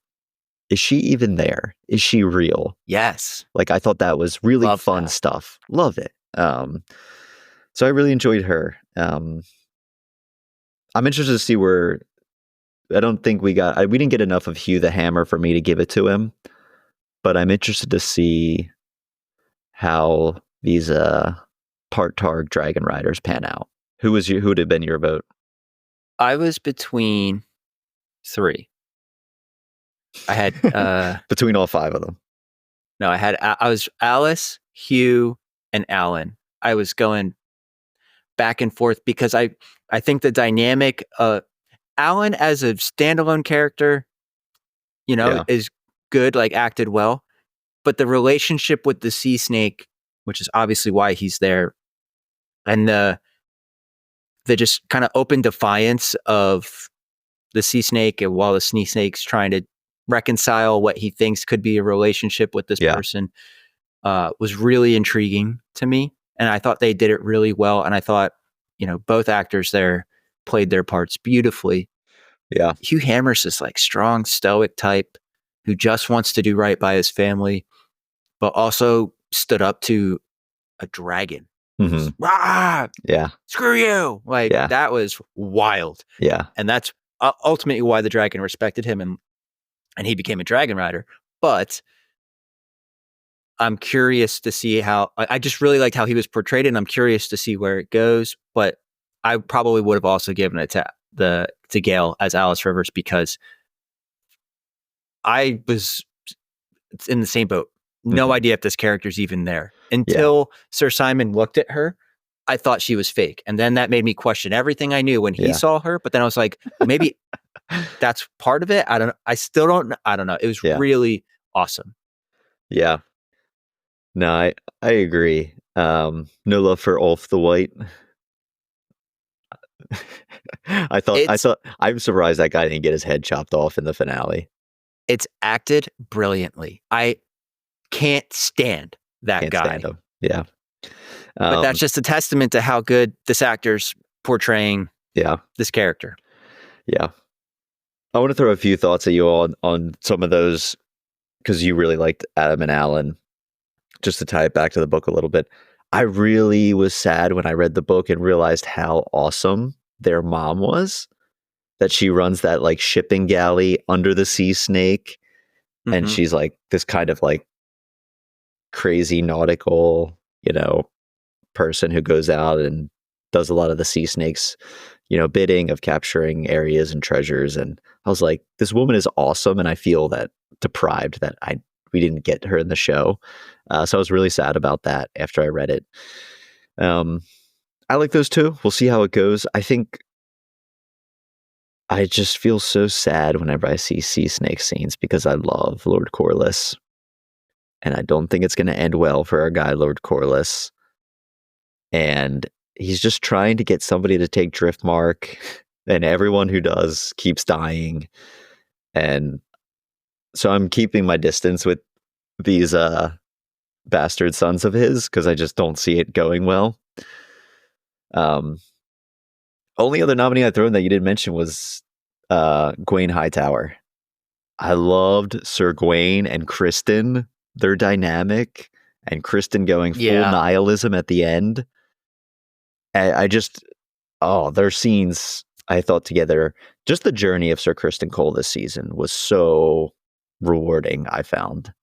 is she even there? Is she real? Yes. Like, I thought that was really Love fun that. stuff. Love it. So I really enjoyed her. I'm interested to see where. I don't think we didn't get enough of Hugh the Hammer for me to give it to him, but I'm interested to see how these part Targ Dragon Riders pan out. Who would have been your vote? I was between 3. I had Between all 5 of them. no, I was Alice, Hugh, and Alan. I was going back and forth because I think the dynamic Alan as a standalone character, Yeah. is good, like acted well, but the relationship with the sea snake, which is obviously why he's there, and the just kind of open defiance of the sea snake, and while the sea snake's trying to reconcile what he thinks could be a relationship with this person, was really intriguing to me. And I thought they did it really well. And I thought, both actors there played their parts beautifully. Yeah. Hugh Hammer's this like strong, stoic type who just wants to do right by his family, but also stood up to a dragon. Mm-hmm. Rah! Yeah. Screw you! Like, that was wild. Yeah. And that's ultimately why the dragon respected him, and he became a dragon rider. But I'm curious to see how. I just really liked how he was portrayed, and I'm curious to see where it goes. But I probably would have also given it to Gail as Alice Rivers, because I was in the same boat. No idea if this character's even there until Sir Simon looked at her. I thought she was fake, and then that made me question everything I knew when he saw her. But then I was like, maybe that's part of it. I don't know. I don't know. It was really awesome. Yeah. No, I agree. No love for Ulf the White. I'm surprised that guy didn't get his head chopped off in the finale. It's acted brilliantly. I can't stand that guy. Stand him. Yeah. But that's just a testament to how good this actor's portraying this character. Yeah. I want to throw a few thoughts at you on some of those, because you really liked Adam and Alan. Just to tie it back to the book a little bit, I really was sad when I read the book and realized how awesome their mom was. That she runs that like shipping galley under the sea snake, and she's like this kind of like crazy nautical, person who goes out and does a lot of the sea snakes, bidding of capturing areas and treasures. And I was like, this woman is awesome, and I feel that deprived that we didn't get her in the show. So I was really sad about that after I read it. I like those two. We'll see how it goes. I think I just feel so sad whenever I see sea snake scenes, because I love Lord Corlys. And I don't think it's going to end well for our guy, Lord Corlys. And he's just trying to get somebody to take Driftmark, and everyone who does keeps dying. And so I'm keeping my distance with these bastard sons of his, because I just don't see it going well. Only other nominee I throw in that you didn't mention was Gwaine Hightower. I loved Sir Gwaine and Kristen, their dynamic, and Kristen going full nihilism at the end. I just, their scenes, I thought together, just the journey of Sir Kristen Cole this season was so rewarding, I found,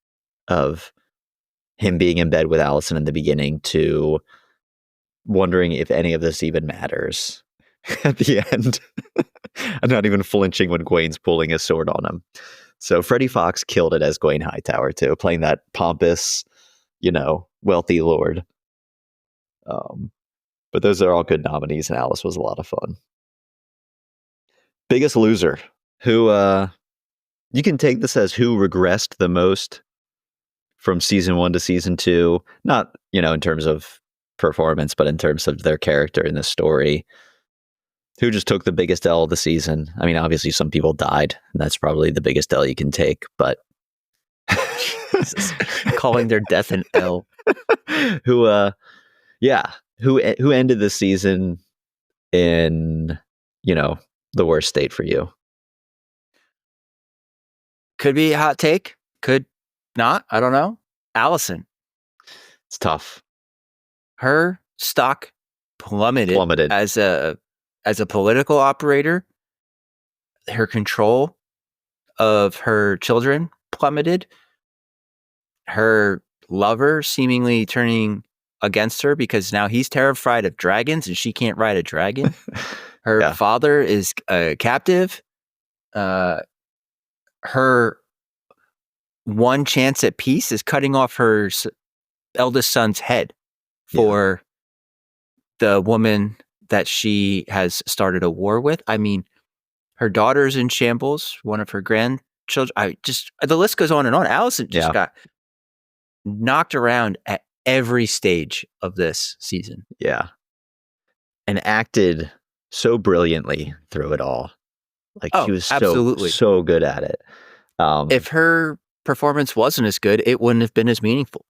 of him being in bed with Alicent in the beginning to wondering if any of this even matters at the end. I'm not even flinching when Gwaine's pulling his sword on him. So Freddie Fox killed it as Gwaine Hightower too, playing that pompous, wealthy lord. But those are all good nominees, and Alice was a lot of fun. Biggest loser. Who, you can take this as who regressed the most from season 1 to season 2. Not, in terms of performance, but in terms of their character in the story. Who just took the biggest L of the season? I mean, obviously some people died, and that's probably the biggest L you can take, but calling their death an L. Who ended the season in, the worst state for you? Could be a hot take, could not, I don't know. Alicent. It's tough. Her stock plummeted as a political operator. Her control of her children plummeted. Her lover seemingly turning against her because now he's terrified of dragons and she can't ride a dragon. Her father is a captive. Her one chance at peace is cutting off her eldest son's head for the woman that she has started a war with. I mean, her daughter's in shambles. One of her grandchildren. The list goes on and on. Alicent just got knocked around at every stage of this season. Yeah. And acted so brilliantly through it all. She was so good at it. If her performance wasn't as good, it wouldn't have been as meaningful.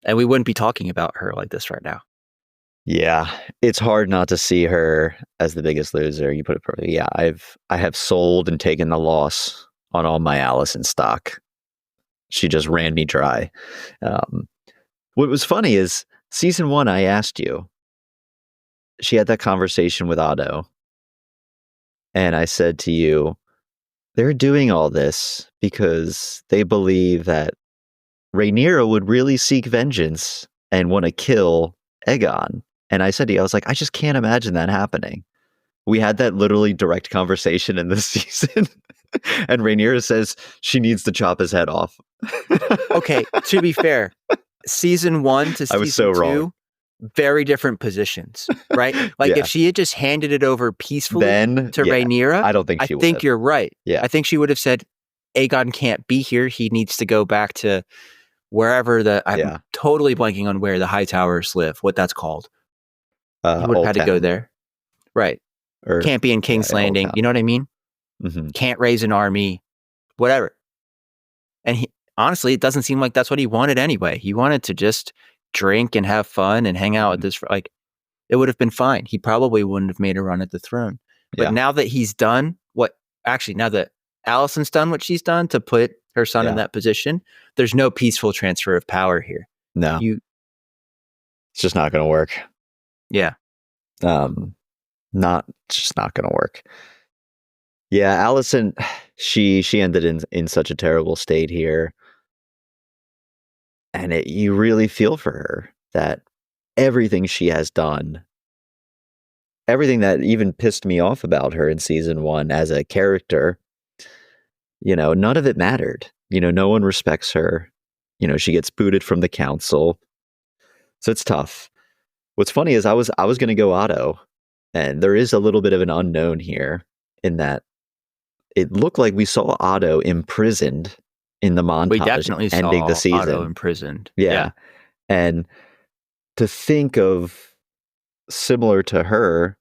And we wouldn't be talking about her like this right now. Yeah, it's hard not to see her as the biggest loser. You put it perfectly. Yeah, I have sold and taken the loss on all my Alicent stock. She just ran me dry. What was funny is season 1, I asked you. She had that conversation with Otto, and I said to you, they're doing all this because they believe that Rhaenyra would really seek vengeance and want to kill Aegon. And I said to you, I was like, I just can't imagine that happening. We had that literally direct conversation in this season. And Rhaenyra says she needs to chop his head off. Okay, to be fair, season 1 to season 2, very different positions, right? If she had just handed it over peacefully to Rhaenyra, I don't think she would. I think you're right. Yeah. I think she would have said, Aegon can't be here. He needs to go back to wherever I'm totally blanking on where the Hightowers live, what that's called. He would have had to go there. Right. Or can't be in King's Landing. You know what I mean? Mm-hmm. Can't raise an army, whatever. And honestly, it doesn't seem like that's what he wanted anyway. He wanted to just drink and have fun and hang out with this. It would have been fine. He probably wouldn't have made a run at the throne. But now that he's done now that Alicent's done what she's done to put her son in that position, there's no peaceful transfer of power here. No. It's just not going to work. Yeah. Just not going to work. Yeah, Alicent, she ended in such a terrible state here. And you really feel for her that everything she has done, everything that even pissed me off about her in season 1 as a character, none of it mattered. No one respects her. She gets booted from the council. So it's tough. What's funny is I was going to go Otto, and there is a little bit of an unknown here in that it looked like we saw Otto imprisoned in the montage. We definitely ending saw the season. Otto imprisoned. Yeah. And to think of similar to her,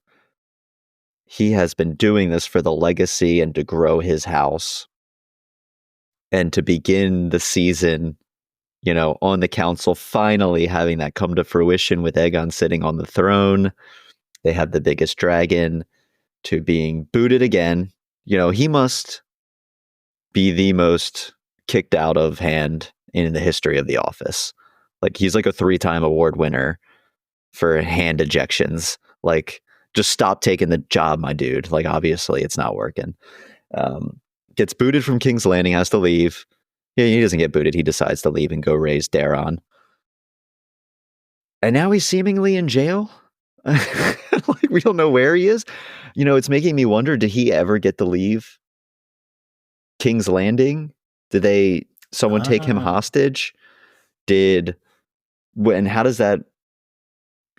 he has been doing this for the legacy and to grow his house. And to begin the season on the council, finally having that come to fruition with Aegon sitting on the throne. They have the biggest dragon, to being booted again. He must be the most kicked out of hand in the history of The Office. Like, he's like a 3-time award winner for hand ejections. Like, just stop taking the job, my dude. Like, obviously it's not working. Gets booted from King's Landing, has to leave. Yeah, he doesn't get booted. He decides to leave and go raise Daron. And now he's seemingly in jail. Like, we don't know where he is. It's making me wonder, did he ever get to leave King's Landing? Did someone take him hostage? And how does that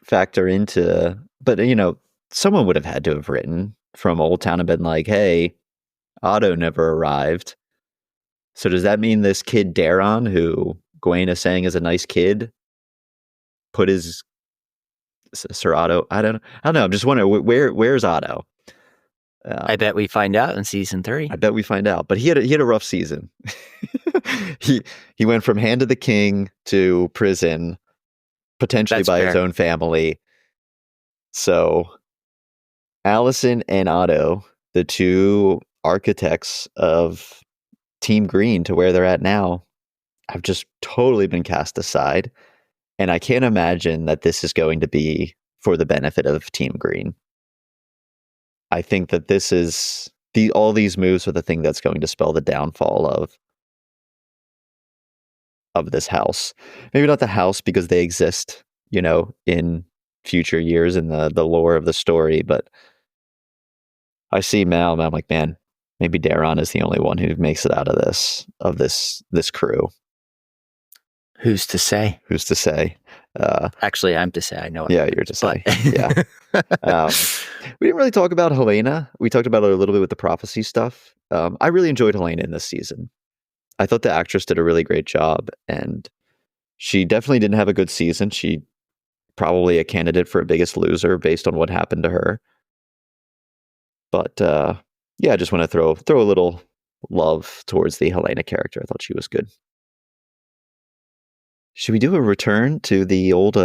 factor into, but someone would have had to have written from Old Town and been like, hey, Otto never arrived. So does that mean this kid Daron, who Gwen is saying is a nice kid, put his Sir Otto? I don't know. I'm just wondering, where's Otto? I bet we find out in season 3. I bet we find out. But he had a rough season. he went from hand of the king to prison, potentially That's by fair. his own family. So Allison and Otto, the two architects of Team Green to where they're at now, have just totally been cast aside. And I can't imagine that this is going to be for the benefit of Team Green. I think that this is all these moves are the thing that's going to spell the downfall of this house. Maybe not the house, because they exist, in future years in the lore of the story, but I see Mal and I'm like, man, maybe Daron is the only one who makes it out of this crew. Who's to say? Who's to say? Actually, I'm to say. I know. Yeah, you're to say. Yeah. We didn't really talk about Helena. We talked about it a little bit with the prophecy stuff. I really enjoyed Helena in this season. I thought the actress did a really great job, and she definitely didn't have a good season. She probably a candidate for a biggest loser based on what happened to her. But yeah, I just want to throw a little love towards the Helena character. I thought she was good. Should we do a return to the old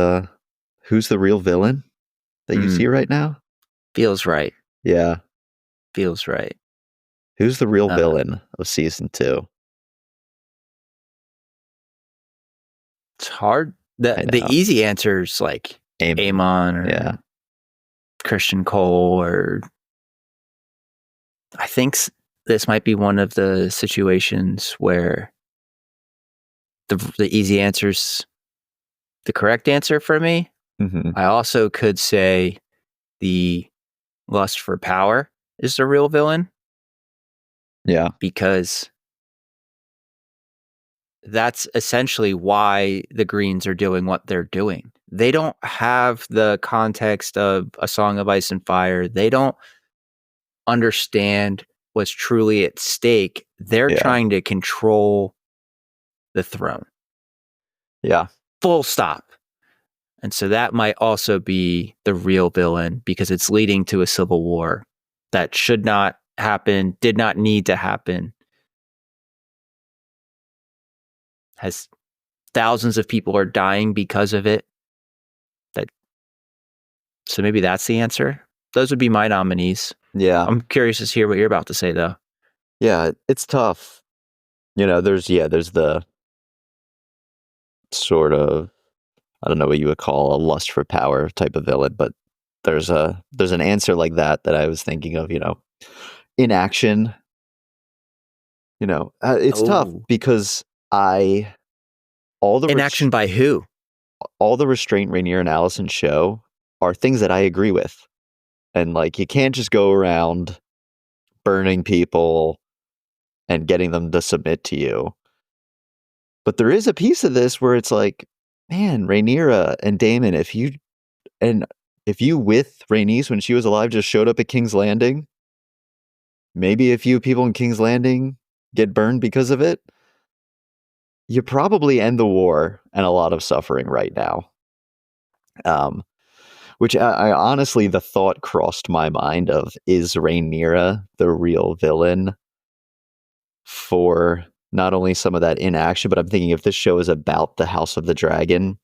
who's the real villain that you see right now? Feels right. Yeah. Feels right. Who's the real villain of season 2? It's hard. The easy answer is like Aemon or Christian Cole, or I think this might be one of the situations where the easy answer's the correct answer for me. Mm-hmm. I also could say the lust for power is the real villain. Yeah. Because that's essentially why the Greens are doing what they're doing. They don't have the context of A Song of Ice and Fire. They don't understand what's truly at stake. They're trying to control the throne. Yeah. Full stop. And so that might also be the real villain, because it's leading to a civil war that should not happen, did not need to happen. Has thousands of people are dying because of it. So maybe that's the answer. Those would be my nominees. Yeah. I'm curious to hear what you're about to say, though. Yeah, it's tough. There's the sort of, I don't know what you would call a lust for power type of villain, but there's an answer like that I was thinking of, inaction. It's tough because inaction by who? All the restraint Rhaenyra and Allison show are things that I agree with. And like, you can't just go around burning people and getting them to submit to you. But there is a piece of this where it's like, man, Rhaenyra and Daemon, if you with Rhaenys when she was alive just showed up at King's Landing, maybe a few people in King's Landing get burned because of it, you probably end the war and a lot of suffering right now. Which I honestly, the thought crossed my mind of, is Rhaenyra the real villain for not only some of that in action, but I'm thinking if this show is about the House of the Dragon,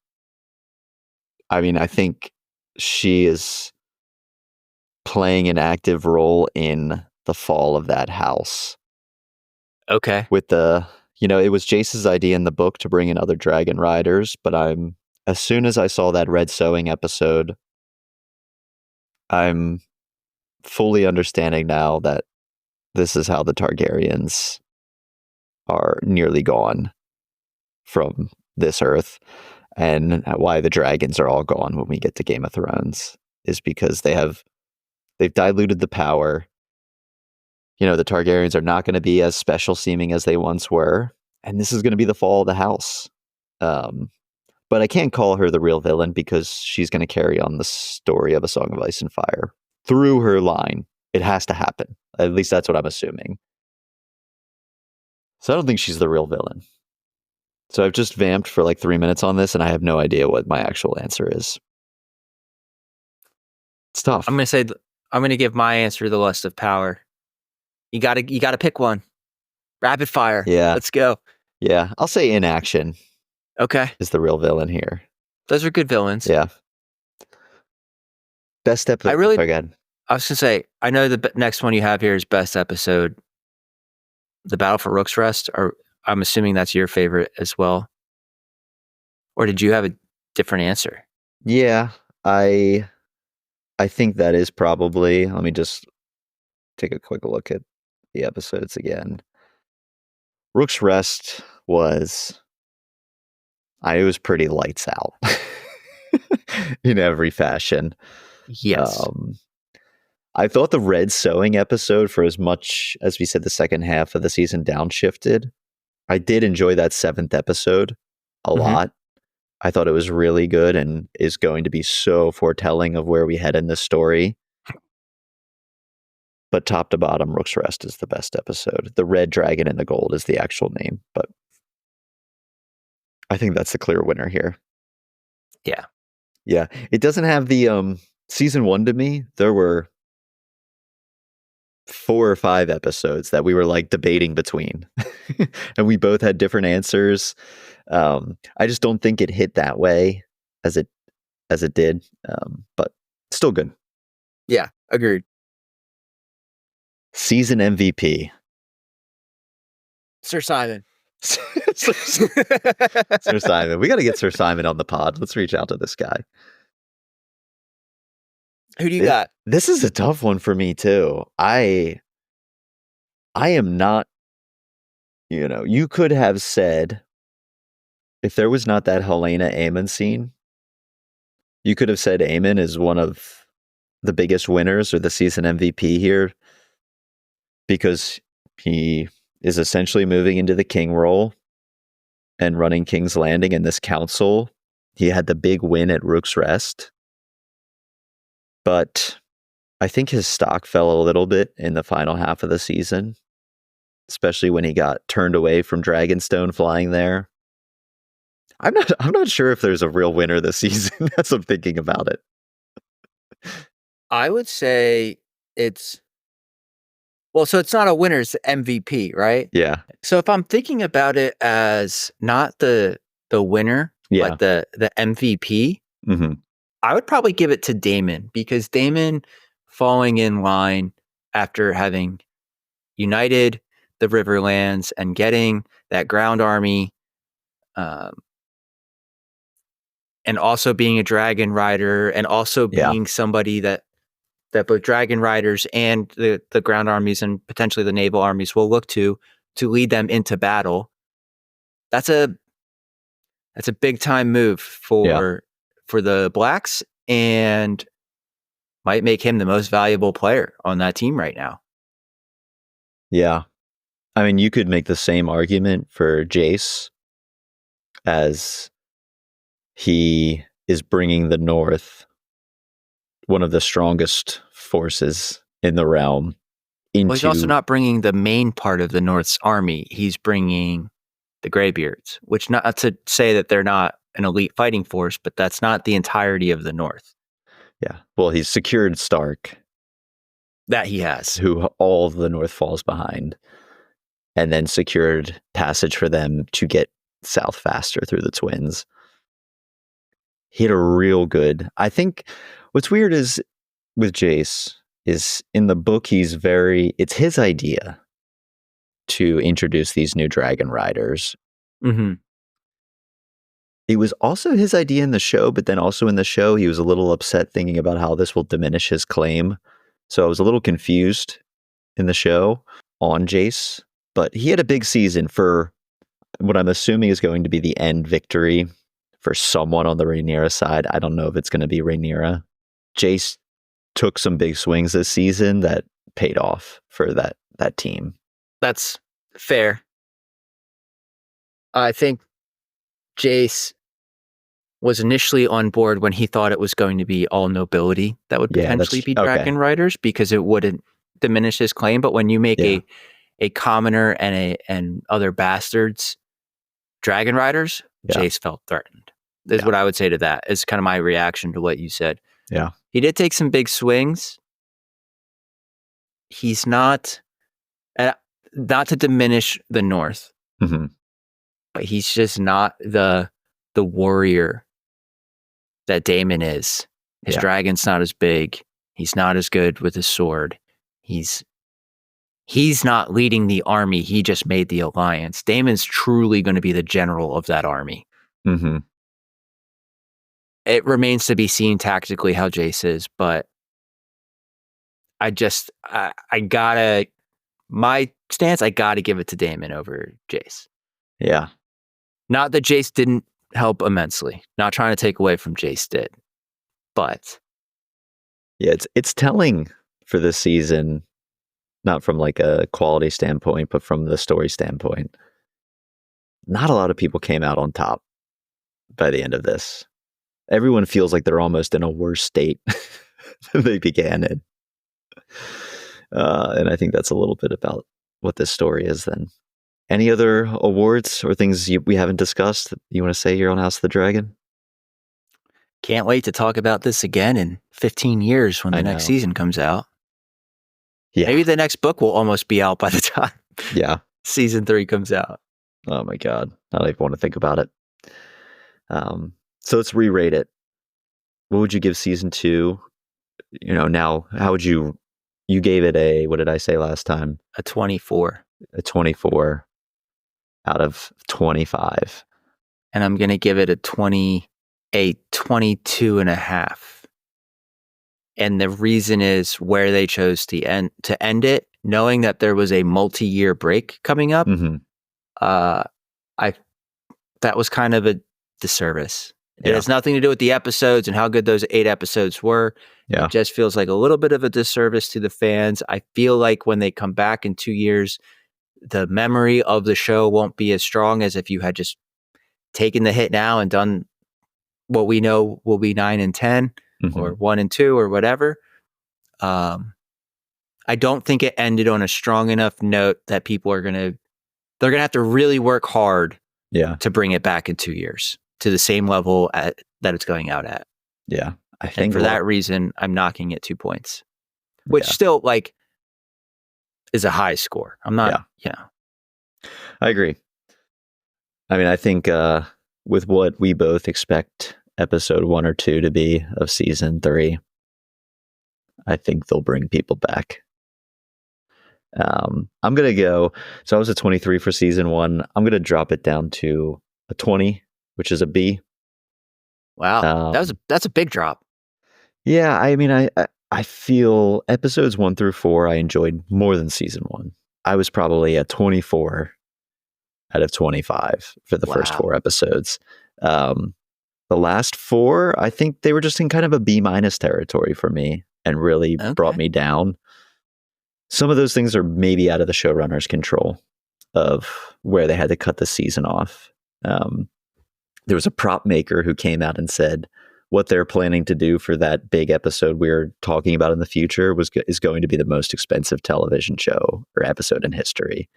I mean, I think she is playing an active role in the fall of that house. Okay. With it was Jace's idea in the book to bring in other dragon riders, but as soon as I saw that Red Sewing episode, I'm fully understanding now that this is how the Targaryens are nearly gone from this earth, and why the dragons are all gone when we get to Game of Thrones is because they've diluted the power. The Targaryens are not going to be as special seeming as they once were, and this is going to be the fall of the house. But I can't call her the real villain because she's going to carry on the story of A Song of Ice and Fire through her line. It has to happen. At least that's what I'm assuming. So I don't think she's the real villain. So I've just vamped for like 3 minutes on this, and I have no idea what my actual answer is. It's tough. I'm going to give my answer the Lust of Power. You gotta pick one. Rapid fire. Yeah. Let's go. Yeah. I'll say inaction. Okay. Is the real villain here. Those are good villains. Yeah. Best episode. I was gonna say, I know the next one you have here is best episode. The Battle for Rook's Rest, or I'm assuming that's your favorite as well. Or did you have a different answer? Yeah, I think that is probably. Let me just take a quick look at the episodes again. Rook's Rest was pretty lights out in every fashion. Yes. I thought the Red Sewing episode, for as much as we said the second half of the season downshifted, I did enjoy that 7th episode a lot. I thought it was really good and is going to be so foretelling of where we head in this story. But top to bottom, Rook's Rest is the best episode. The Red Dragon and the Gold is the actual name, but I think that's the clear winner here. Yeah. Yeah. It doesn't have the season 1 to me. There were 4 or 5 episodes that we were like debating between and we both had different answers. I just don't think it hit that way as it did. But still good. Yeah, agreed. Season MVP. Sir Simon. Sir Simon. We got to get Sir Simon on the pod. Let's reach out to this guy. Who do you got? This is a tough one for me too. I am not, you could have said, if there was not that Helena Aemon scene, you could have said Aemon is one of the biggest winners or the season MVP here because he is essentially moving into the king role and running King's Landing in this council. He had the big win at Rook's Rest. But I think his stock fell a little bit in the final half of the season, especially when he got turned away from Dragonstone flying there. I'm not sure if there's a real winner this season as I'm thinking about it. I would say it's not a winner, it's MVP, right? Yeah. So if I'm thinking about it as not the winner, but the MVP, I would probably give it to Daemon, because Daemon falling in line after having united the Riverlands and getting that ground army, and also being a dragon rider, and also being somebody that both dragon riders and the ground armies and potentially the naval armies will look to lead them into battle. That's a big time move for the Blacks, and might make him the most valuable player on that team right now. Yeah. I mean, you could make the same argument for Jace, as he is bringing the North, one of the strongest forces in the realm, into... Well, he's also not bringing the main part of the North's army. He's bringing the Greybeards, which, not to say that they're not an elite fighting force, but that's not the entirety of the North. Yeah. Well, he's secured Stark. That he has. Who all of the North falls behind. and then secured passage for them to get south faster through the Twins. He had a real good. I think what's weird is with Jace is in the book it's his idea to introduce these new dragon riders. Mm-hmm. It was also his idea in the show, but then also in the show he was a little upset thinking about how this will diminish his claim. So I was a little confused in the show on Jace, but he had a big season for what I'm assuming is going to be the end victory for someone on the Rhaenyra side. I don't know if it's going to be Rhaenyra. Jace took some big swings this season that paid off for that team. That's fair. I think Jace was initially on board when he thought it was going to be all nobility that would potentially be dragon riders, because it wouldn't diminish his claim. But when you make a commoner and other bastards dragon riders, Jace felt threatened. Is what I would say to that. Is kind of my reaction to what you said. Yeah. He did take some big swings. He's not to diminish the North, but he's just not the warrior that Daemon is. His dragon's not as big. He's not as good with his sword. He's not leading the army. He just made the alliance. Daemon's truly going to be the general of that army. Mm-hmm. It remains to be seen tactically how Jace is, but I gotta, my stance, I gotta give it to Daemon over Jace. Yeah. Not that Jace didn't help immensely. Not trying to take away from Jace did, but yeah, it's telling for this season, not from like a quality standpoint, but from the story standpoint. Not a lot of people came out on top by the end of this. Everyone feels like they're almost in a worse state than they began in. And I think that's a little bit about what this story is then. Any other awards or things we haven't discussed that you want to say here on House of the Dragon? Can't wait to talk about this again in 15 years when the next season comes out. Yeah. Maybe the next book will almost be out by the time season 3 comes out. Oh my God. I don't even want to think about it. So let's re-rate it. What would you give season 2? Now, how would you gave it what did I say last time? A 24. A 24 out of 25. And I'm going to give it a 22 and a half. And the reason is where they chose to end it, knowing that there was a multi-year break coming up. Mm-hmm. That was kind of a disservice. It has nothing to do with the episodes and how good those 8 episodes were. Yeah. It just feels like a little bit of a disservice to the fans. I feel like when they come back in 2 years, the memory of the show won't be as strong as if you had just taken the hit now and done what we know will be 9 and 10 or 1 and 2 or whatever. I don't think it ended on a strong enough note that people are they're going to have to really work hard to bring it back in 2 years to the same level that it's going out at. Yeah. I think for that reason, I'm knocking it 2 points, which still is a high score. I'm not, I agree. I mean, I think with what we both expect episode 1 or 2 to be of season 3, I think they'll bring people back. I'm going to go, so I was a 23 for season 1. I'm going to drop it down to a 20, which is a B. Wow. That's a big drop. Yeah. I mean, I feel episodes 1 through 4, I enjoyed more than season 1. I was probably a 24 out of 25 for the first 4 episodes. The last 4, I think they were just in kind of a B- territory for me and really brought me down. Some of those things are maybe out of the showrunner's control of where they had to cut the season off. There was a prop maker who came out and said what they're planning to do for that big episode we're talking about in the future is going to be the most expensive television show or episode in history.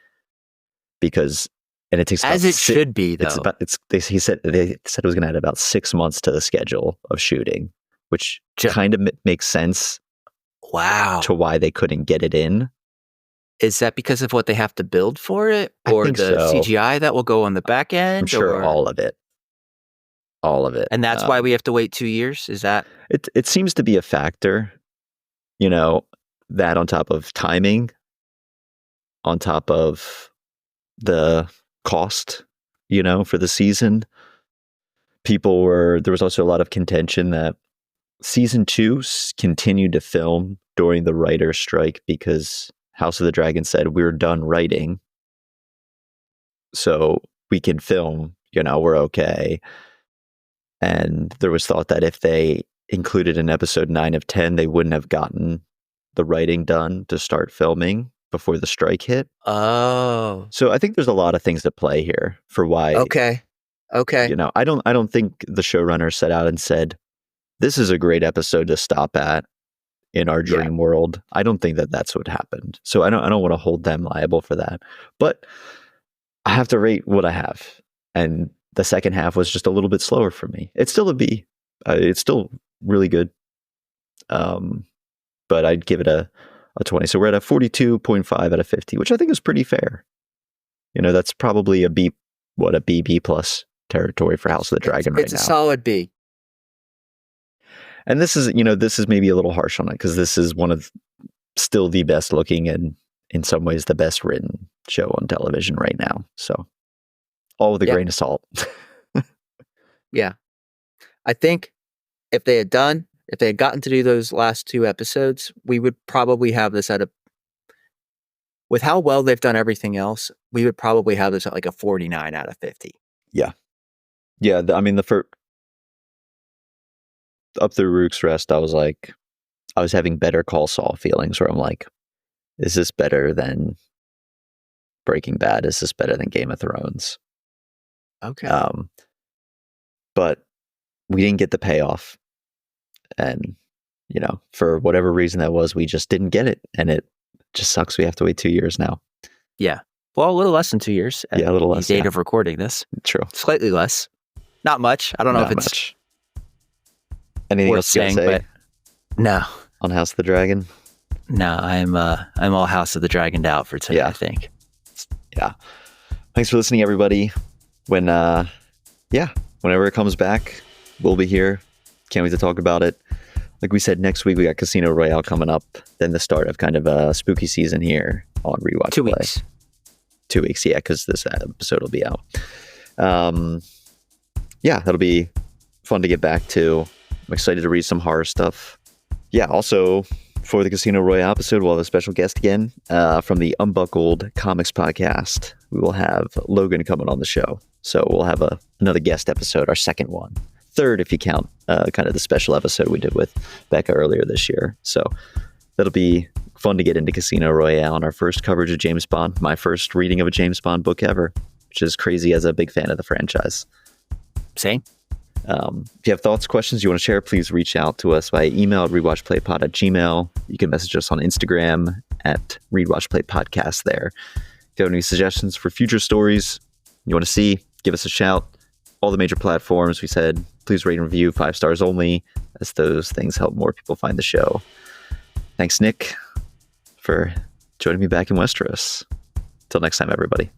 Because, and it takes as it should be, though. They said it was going to add about 6 months to the schedule of shooting, which kind of makes sense. Wow. To why they couldn't get it in. Is that because of what they have to build for it, I or think the so. CGI that will go on the back end? I'm sure or... all of it. All of it. And that's why we have to wait 2 years? Is that... It seems to be a factor, that on top of timing, on top of the cost, for the season. There was also a lot of contention that season 2 continued to film during the writer's strike because House of the Dragon said, we're done writing, so we can film, we're okay. And there was thought that if they included in episode 9 of 10, they wouldn't have gotten the writing done to start filming before the strike hit. Oh. So I think there's a lot of things at play here for why. Okay. I don't think the showrunner set out and said, this is a great episode to stop at in our dream world. I don't think that that's what happened. So I don't want to hold them liable for that. But I have to rate what I have. And the second half was just a little bit slower for me. It's still a B. It's still really good. But I'd give it a 20. So we're at a 42.5 out of 50, which I think is pretty fair. That's probably a B plus territory for House of the Dragon right now. It's a solid B. And this is maybe a little harsh on it because this is one of still the best looking and in some ways the best written show on television right now. So all with a grain of salt. Yeah. I think if they had gotten to do those last 2 episodes, we would probably have this with how well they've done everything else, we would probably have this at like a 49 out of 50. Yeah. Yeah. The first, up through Rook's Rest, I was having Better Call Saul feelings where I'm like, is this better than Breaking Bad? Is this better than Game of Thrones? Okay. But we didn't get the payoff. And, for whatever reason that was, we just didn't get it. And it just sucks. We have to wait 2 years now. Yeah. Well, a little less than 2 years. Yeah, a little less. The date of recording this. True. Slightly less. Not much. I don't know if it's much. Anything else you say? But no. On House of the Dragon? No, I'm all House of the Dragoned out for today, I think. Yeah. Thanks for listening, everybody. Whenever it comes back, we'll be here. Can't wait to talk about it. Like we said, next week we got Casino Royale coming up. Then the start of kind of a spooky season here on Rewatch 2 Play. weeks. 2 weeks, yeah, because this episode will be out. That'll be fun to get back to. I'm excited to read some horror stuff. Yeah, also for the Casino Royale episode, we'll have a special guest again from the Unbuckled Comics podcast. We will have Logan coming on the show. So we'll have another guest episode, our second one. Third, if you count kind of the special episode we did with Becca earlier this year. So that'll be fun to get into Casino Royale and our first coverage of James Bond, my first reading of a James Bond book ever, which is crazy as a big fan of the franchise. Same. If you have thoughts, questions you want to share, please reach out to us via email at readwatchplaypod@gmail.com. You can message us on Instagram at readwatchplaypodcast there. If you have any suggestions for future stories you want to see, give us a shout. All the major platforms, we said, please rate and review 5 stars only, as those things help more people find the show. Thanks, Nick, for joining me back in Westeros. Till next time, everybody.